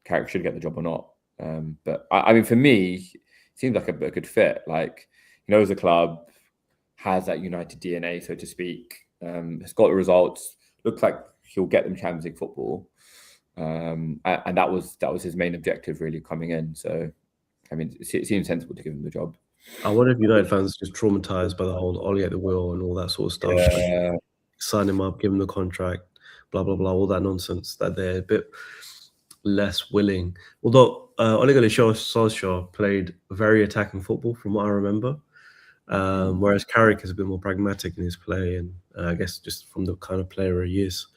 Carrick should get the job or not. But I mean, for me, it seems like a good fit. Like, he knows the club, has that United DNA, so to speak. Has got the results. Looks like he'll get them Champions League football. And that was his main objective, really, coming in. So, I mean, it seems sensible to give him the job. I wonder if United fans are just traumatized by the whole Ollie at the wheel and all that sort of stuff. Yeah. Like, sign him up, give him the contract, blah, blah, blah, all that nonsense, that they're a bit less willing. Although Ole Gunnar Solskjaer played very attacking football, from what I remember, whereas Carrick is a bit more pragmatic in his play, and I guess just from the kind of player he is.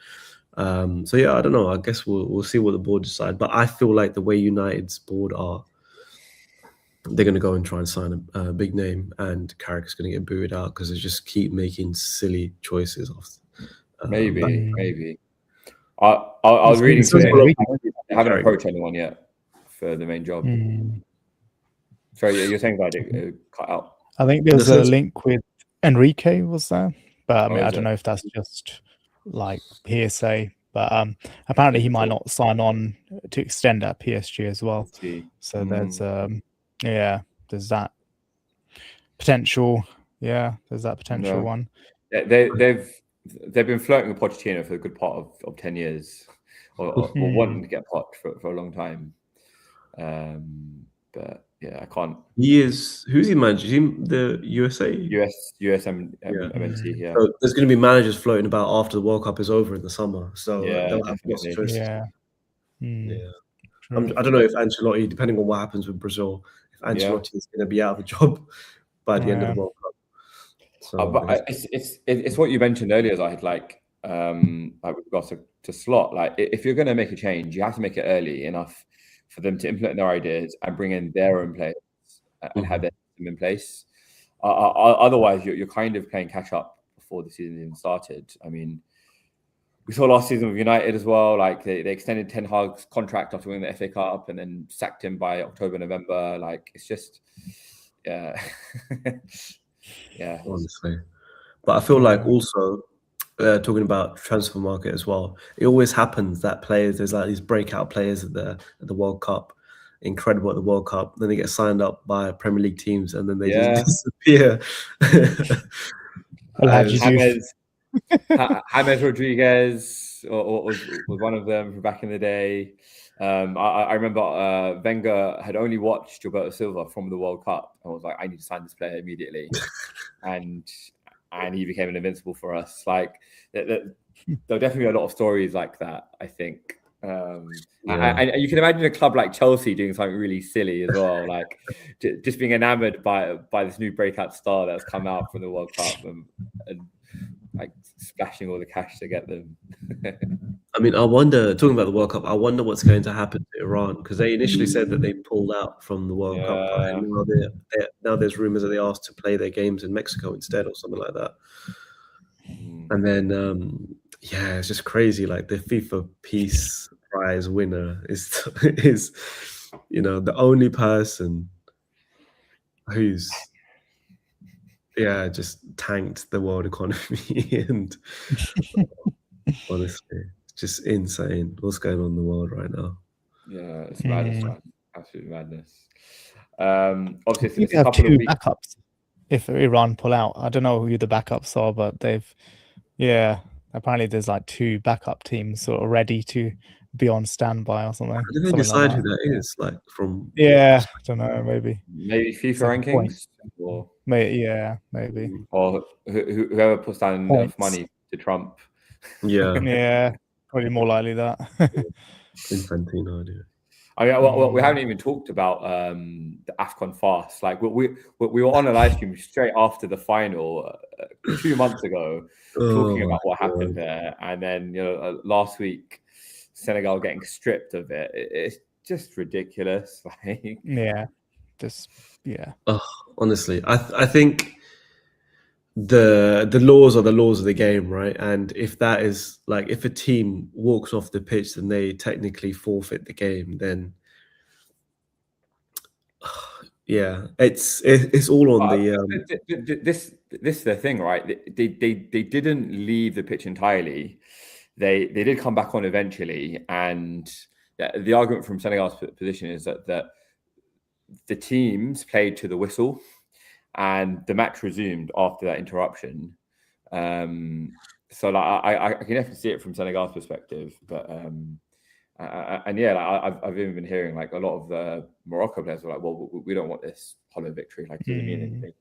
So yeah, I don't know. I guess we'll see what the board decide. But I feel like the way United's board are, they're going to go and try and sign a big name, and Carrick's going to get booted out because they just keep making silly choices. Maybe. I was reading today. They haven't approached anyone yet for the main job. Sorry, you're saying that it cut out. I think there's a link with Enrique, was there? But I mean, I don't know if that's just like hearsay. But apparently he might not sign on to extend at PSG as well. So there's there's that potential. Yeah, there's that potential one. They've been flirting with Pochettino for a good part of 10 years, or wanting to get Poch for a long time. But yeah, I can't. Who's he managing? The USA? MNT, yeah. So there's going to be managers floating about after the World Cup is over in the summer. So they'll have lots of choices. Yeah. I don't know if Ancelotti, depending on what happens with Brazil, if Ancelotti is going to be out of a job by the end of the World Cup. So, but it's what you mentioned earlier, Zahid, like with regards to Slot. Like, if you're going to make a change, you have to make it early enough for them to implement their ideas and bring in their own players and have their system in place. Otherwise, you're kind of playing catch up before the season even started. I mean, we saw last season with United as well. Like, they extended Ten Hag's contract after winning the FA Cup and then sacked him by October, November. Like, it's just, yeah. Honestly. But I feel like also, talking about transfer market as well, it always happens that there's like these breakout players at the World Cup, incredible at the World Cup, then they get signed up by Premier League teams and then they just disappear. James Rodriguez was one of them from back in the day. I remember Wenger had only watched Gilberto Silva from the World Cup and was like, I need to sign this player immediately. and he became an invincible for us. Like, there'll definitely be a lot of stories like that, I think. And you can imagine a club like Chelsea doing something really silly as well, like just being enamored by this new breakout star that's come out from the World Cup and like splashing all the cash to get them. I mean, I wonder, talking about the World Cup, I wonder what's going to happen to Iran, because they initially said that they pulled out from the World Cup, right? And now there's rumors that they asked to play their games in Mexico instead or something like that. And then, it's just crazy. Like, the FIFA Peace Prize winner is the only person who's just tanked the world economy. And honestly, it's just insane what's going on in the world right now. Yeah, it's madness, man. Absolute madness. Obviously, you have two backups if Iran pull out. I don't know who the backups are, but apparently there's like two backup teams sort of ready to be on standby or something. Did they decide who that is? Like, from I don't know, maybe FIFA rankings, or maybe, or whoever puts down enough money to Trump. Probably more likely that. Infantino, I mean, we haven't even talked about the AFCON fast. Like, we were on a live stream straight after the final 2 months ago, talking about what happened there, and then last week, Senegal getting stripped of it. It's just ridiculous. Like, honestly, I think the laws are the laws of the game, right? And if that is like, if a team walks off the pitch, then they technically forfeit the game. Then it's all on this is the thing, right? They didn't leave the pitch entirely. They did come back on eventually, and the argument from Senegal's position is that the teams played to the whistle, and the match resumed after that interruption. So like, I can definitely see it from Senegal's perspective, but I've even been hearing like a lot of the Morocco players were like, well, we don't want this hollow victory. Like, it doesn't mean anything.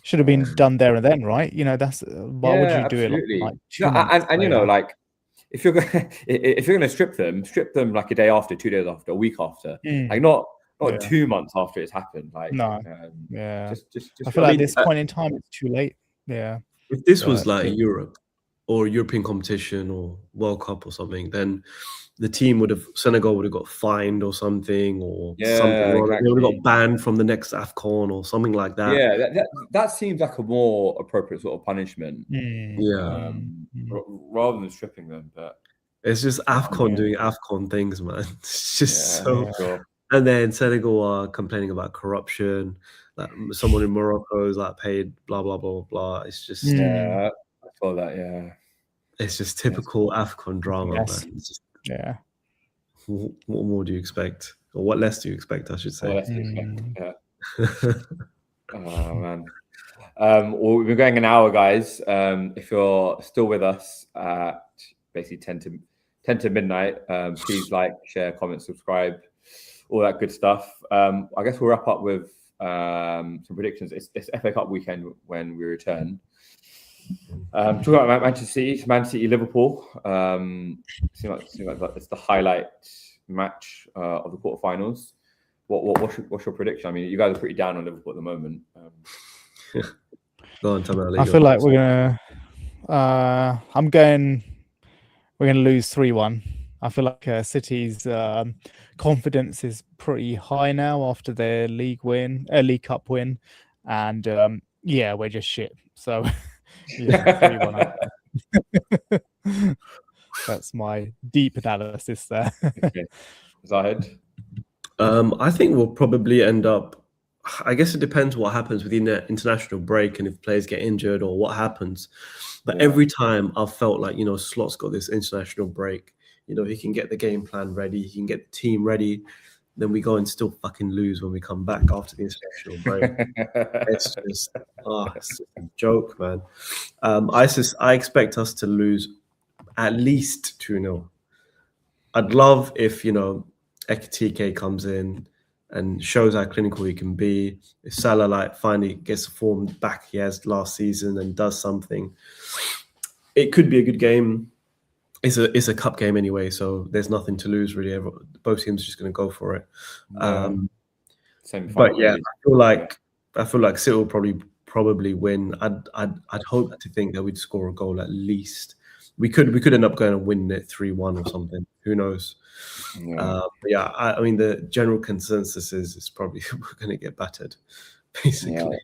Should have been done there and then, right? That's why would you do absolutely. it like 2 months and like, if you're going to strip them like a day after, 2 days after, a week after, like not 2 months after it's happened. Like, just I feel like at this point in time it's too late. If this was like Europe or European competition or World Cup or something, then the team Senegal would have got fined or something, or something Yeah, wrong. They would have exactly. got banned from the next AFCON or something like that. Yeah, that seems like a more appropriate sort of punishment, Yeah. rather than stripping them. But It's just AFCON doing AFCON things, man. It's just sure. And then Senegal are complaining about corruption. Like someone in Morocco is like paid blah blah blah blah. It's just I saw that. Yeah, it's just typical AFCON drama, man. It's just, what more do you expect, or what less do you expect? I should say. Well, yeah. Oh man. Well, we've been going an hour, guys. If you're still with us at basically 10 to midnight, please like, share, comment, subscribe, all that good stuff. I guess we'll wrap up with some predictions. It's FA Cup weekend when we return. Talking about Man City, Liverpool. Seems like it's the highlight match of the quarterfinals. What's your prediction? I mean, you guys are pretty down on Liverpool at the moment. Go on, Tamim. I feel like we're gonna. We're gonna lose 3-1. I feel like City's confidence is pretty high now after their League Cup win, and we're just shit. So 3-1. That's my deep analysis there. Okay. Zahid? I think we'll probably end up. I guess it depends what happens with the international break and if players get injured or what happens. But every time I've felt like, Slot's got this international break. He can get the game plan ready. He can get the team ready. Then we go and still fucking lose when we come back after the international break. It's just a joke, man. I expect us to lose at least 2-0. I'd love if, Ekitike comes in and shows how clinical he can be. If Salah finally gets the form back he has last season and does something, it could be a good game. It's a cup game anyway, so there's nothing to lose really. Both teams are just going to go for it. But yeah, I feel like City will probably win. I'd hope to think that we'd score a goal at least. We could end up going and winning it 3-1 or something. Who knows? I mean, the general consensus is it's probably we're going to get battered, basically.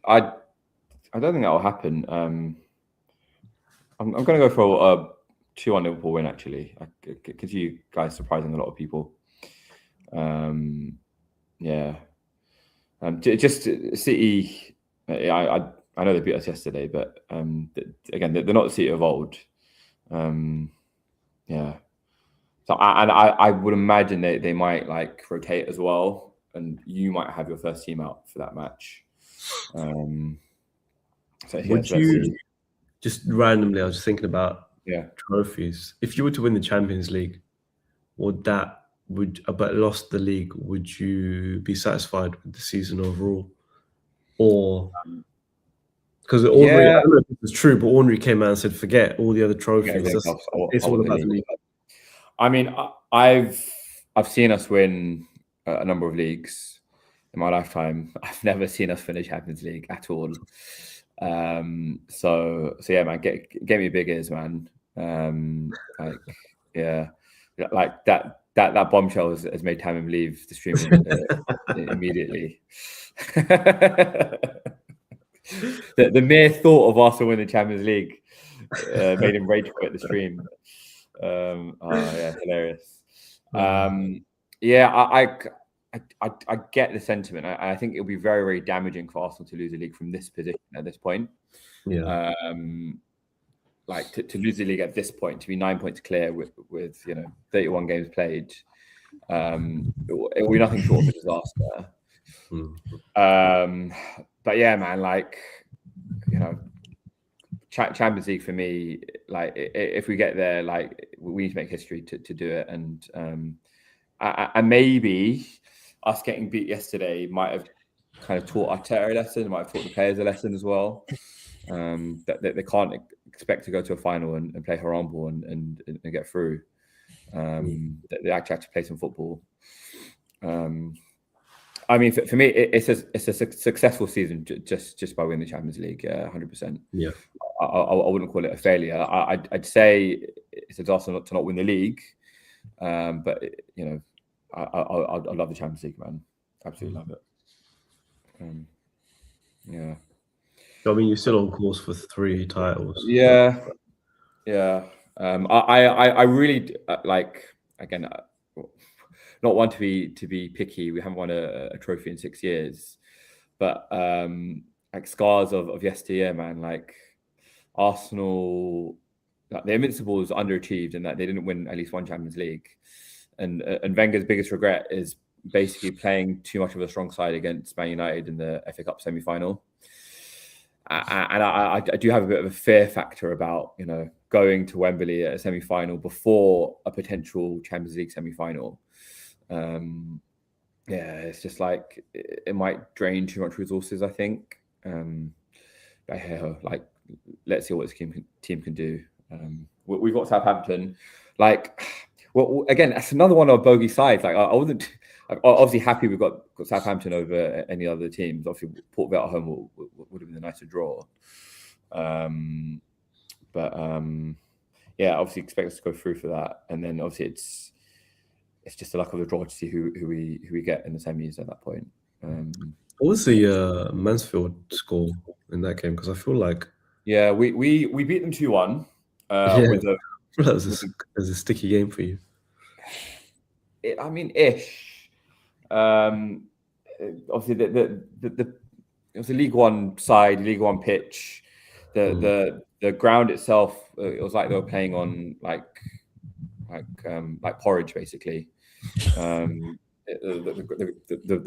I don't think that will happen. I'm going to go for a 2-1 Liverpool win, actually, because you guys surprising a lot of people. Just City. I know they beat us yesterday, but again, they're not the City of old. So I would imagine they might rotate as well, and you might have your first team out for that match. Would you just randomly? I was just thinking about trophies. If you were to win the Champions League, but lost the league, would you be satisfied with the season overall? Or because Ordinary, I don't know if this is true, but Ordinary came out and said, "Forget all the other trophies. It's all about the league." I mean, I've seen us win a number of leagues in my lifetime. I've never seen us win a Champions League at all. So yeah, man, get me big ears, man. That bombshell has made Tamim leave the stream immediately. The mere thought of Arsenal winning the Champions League made him rage quit the stream. Hilarious. I get the sentiment. I think it'll be very, very damaging for Arsenal to lose the league from this position at this point. To lose the league at this point, to be 9 points clear with 31 games played, it will be nothing short of a disaster. But yeah, man, Champions League for me, if we get there, we need to make history to do it, and maybe us getting beat yesterday might have kind of taught Arteta a lesson, might have taught the players a lesson as well, that they can't expect to go to a final and play horrible and get through. They actually have to play some football. I mean, for me, it's a successful season just by winning the Champions League. 100%. Yeah. I wouldn't call it a failure. I'd say it's a disaster to not win the league, but you know, I love the Champions League, man. Absolutely love it. Yeah. I mean, you're still on course for 3 titles. Yeah. I really like, again, not one to be picky. We haven't won a trophy in 6 years, but like scars of yesteryear, man. Like Arsenal, like, they're invincibles underachieved in that they didn't win at least one Champions League, and Wenger's biggest regret is basically playing too much of a strong side against Man United in the FA Cup semi-final. And I do have a bit of a fear factor about, you know, going to Wembley at a semi-final before a potential Champions League semi-final. It's just like it might drain too much resources, I think. But hey, like, let's see what this team can do. We've got Southampton. Like, well, again, that's another one of our bogey sides. Like, I wasn't obviously happy we've got Southampton over any other teams. Obviously, Port Vale at home would have been a nicer draw. Yeah, obviously expect us to go through for that, and then obviously it's just the luck of the draw to see who we get in the semis at that point. What was the Mansfield score in that game? Because I feel like we beat them 2-1. That was a sticky game for you. I mean, ish. Obviously, it was a League One side, League One pitch. The ground itself, it was like they were playing on like porridge, basically. The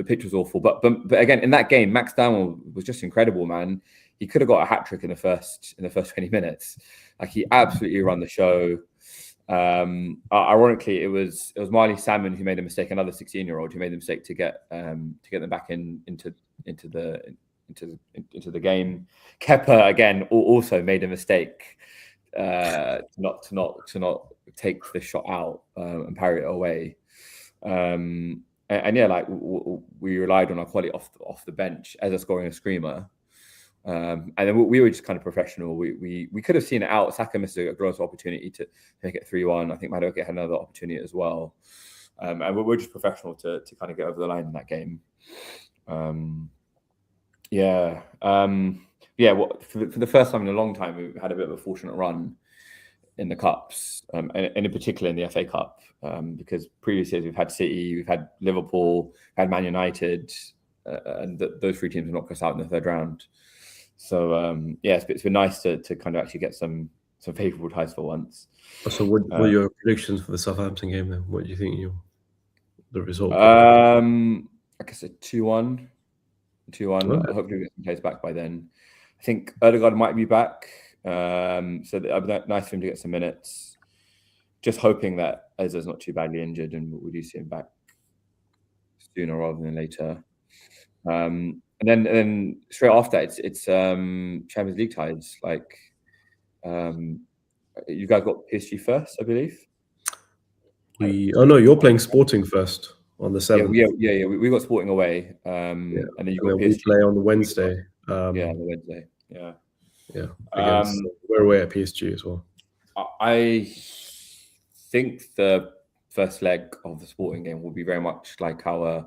pitch was awful, but again, in that game, Max Danwell was just incredible, man. He could have got a hat trick in the first 20 minutes. Like, he absolutely run the show. Ironically, it was Marley Salmon who made a mistake, another 16-year-old who made the mistake to get them back into the game. Kepa again also made a mistake to not take the shot out and parry it away. And yeah, like we relied on our quality off the bench as a scoring a screamer. And then we were just kind of professional. We could have seen it out. Saka missed a glorious opportunity to make it 3-1. I think Madueke had another opportunity as well. And we're just professional to kind of get over the line in that game. For the first time in a long time, we had a bit of a fortunate run in the cups, and in particular in the FA Cup, because previous years we've had City, we've had Liverpool, had Man United, and those 3 teams have knocked us out in the 3rd round. So it's been nice to kind of actually get some favourable ties for once. So what are your predictions for the Southampton game then? What do you think the result? I guess a 2-1. 2-1. Okay. Hopefully we get some players back by then. I think Odegaard might be back. So it'd be nice for him to get some minutes. Just hoping that Ezra's not too badly injured and we do see him back sooner rather than later. And then straight after that, it's Champions League ties. Like, you guys got PSG first, I believe. You're playing Sporting first on the 7th. Yeah. We got Sporting away, and then you got PSG. We play on the Wednesday. On the Wednesday. Yeah. We're away at PSG as well. I think the first leg of the Sporting game will be very much like our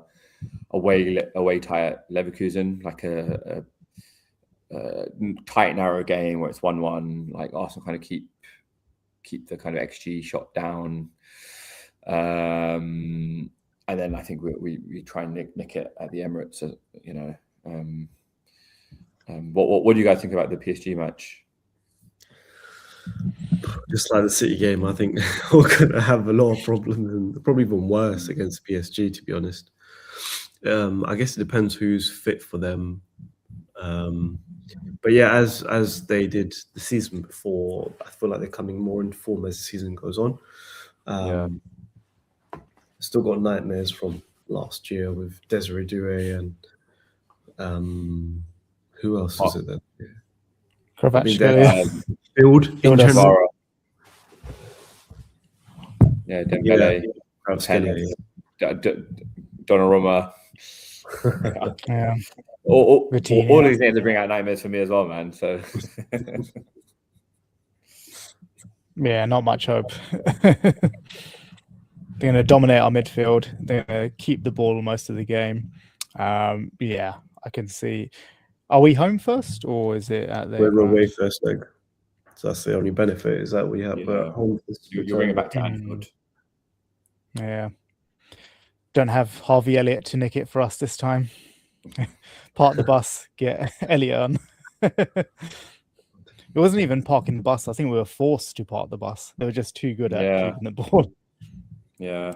away tie at Leverkusen, like a tight, narrow game where it's 1-1. Like Arsenal kind of keep the kind of XG shot down, and then I think we try and nick it at the Emirates. What do you guys think about the PSG match? Just like the City game, I think we're going to have a lot of problems, and probably even worse against PSG, to be honest. I guess it depends who's fit for them. But yeah, as they did the season before, I feel like they're coming more into form as the season goes on. Still got nightmares from last year with Desiree Doué and who else is it then? Build in general. Dembele. Donnarumma. Yeah. All Coutinho. these names are bringing out nightmares for me as well, man. So Yeah, not much hope. They're going to dominate our midfield. They're going to keep the ball most of the game. Yeah, I can see. Are we home first, or is it at their We're away ground? first leg. So that's the only benefit, is that we have home. you're bringing back to Anfield. Yeah. Don't have Harvey Elliott to nick it for us this time. Park the bus, get Elliott on. It wasn't even parking the bus. I think we were forced to park the bus. They were just too good at keeping the ball. Yeah.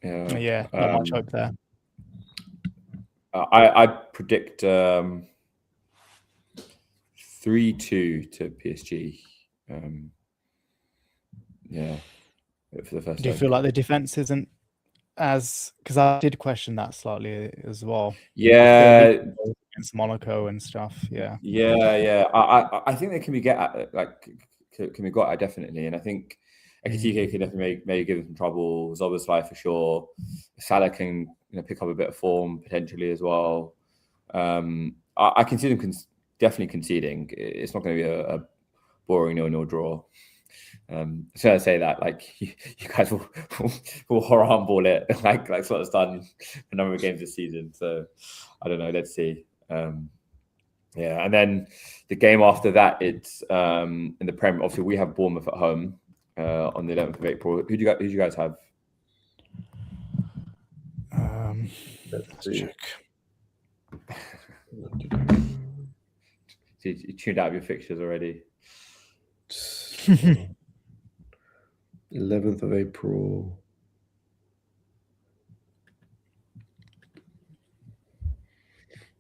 Yeah, not much hope there. I predict 3-2 to PSG. For the first. Do you feel like the defense isn't as, because I did question that slightly as well. Yeah, against Monaco and stuff. Yeah. I think they can be got at definitely, and I think Ekitike can definitely maybe give them some trouble. Szoboszlai for sure. Salah can pick up a bit of form potentially as well. I can see them definitely conceding. It's not going to be a boring 0-0 draw. So I say that, like, you guys will horror ball it, like sort of done a number of games this season. So I don't know. Let's see. And then the game after that, it's in the Prem. Obviously, we have Bournemouth at home on the 11th of April. Who do you guys have? Let's check. You tuned out of your fixtures already. 11th of April.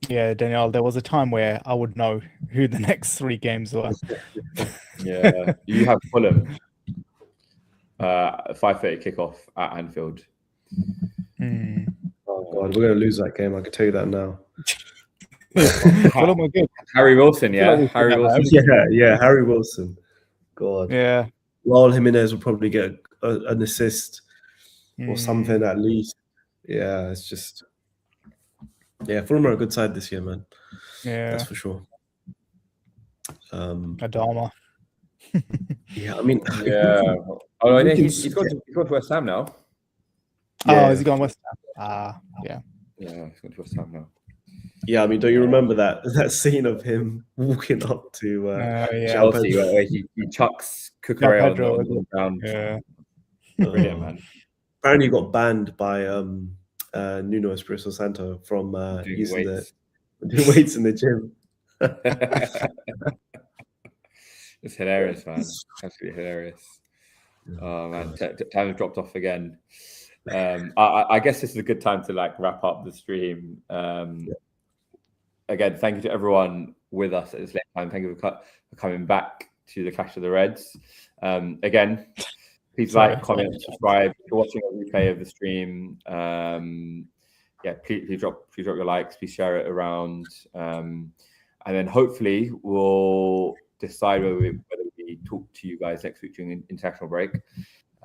Yeah, Danyaal, there was a time where I would know who the next 3 games were. Yeah, you have Fulham. 5:30 kickoff at Anfield. Oh God, we're going to lose that game. I can tell you that now. Fulham were good. Harry Wilson, Harry Wilson. Yeah, Harry Wilson. God. Yeah. Raul Jimenez will probably get an assist or something at least. Yeah, it's just. Yeah, Fulham are a good side this year, man. Yeah, that's for sure. Adama. Yeah, I mean, he's gone to West Ham now. Yeah. Oh, is he gone West Ham? Yeah. Yeah, he's gone to West Ham now. Yeah, I mean, don't you remember that scene of him walking up to Chelsea where he chucks Cucurella on the ground? Yeah. Brilliant, man. Apparently, he got banned by Nuno Espirito Santo from doing weights in the gym. It's hilarious, man. Absolutely hilarious. Oh man, time has dropped off again. I guess this is a good time to wrap up the stream. Again, thank you to everyone with us at this late time. Thank you for coming back to the Clash of the Reds. Again, please comment, subscribe. If you're watching a replay of the stream, please drop your likes. Please share it around, and then hopefully we'll decide whether we talk to you guys next week during international break.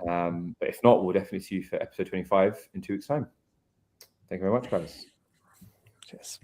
But if not, we'll definitely see you for episode 25 in 2 weeks' time. Thank you very much, guys. Cheers.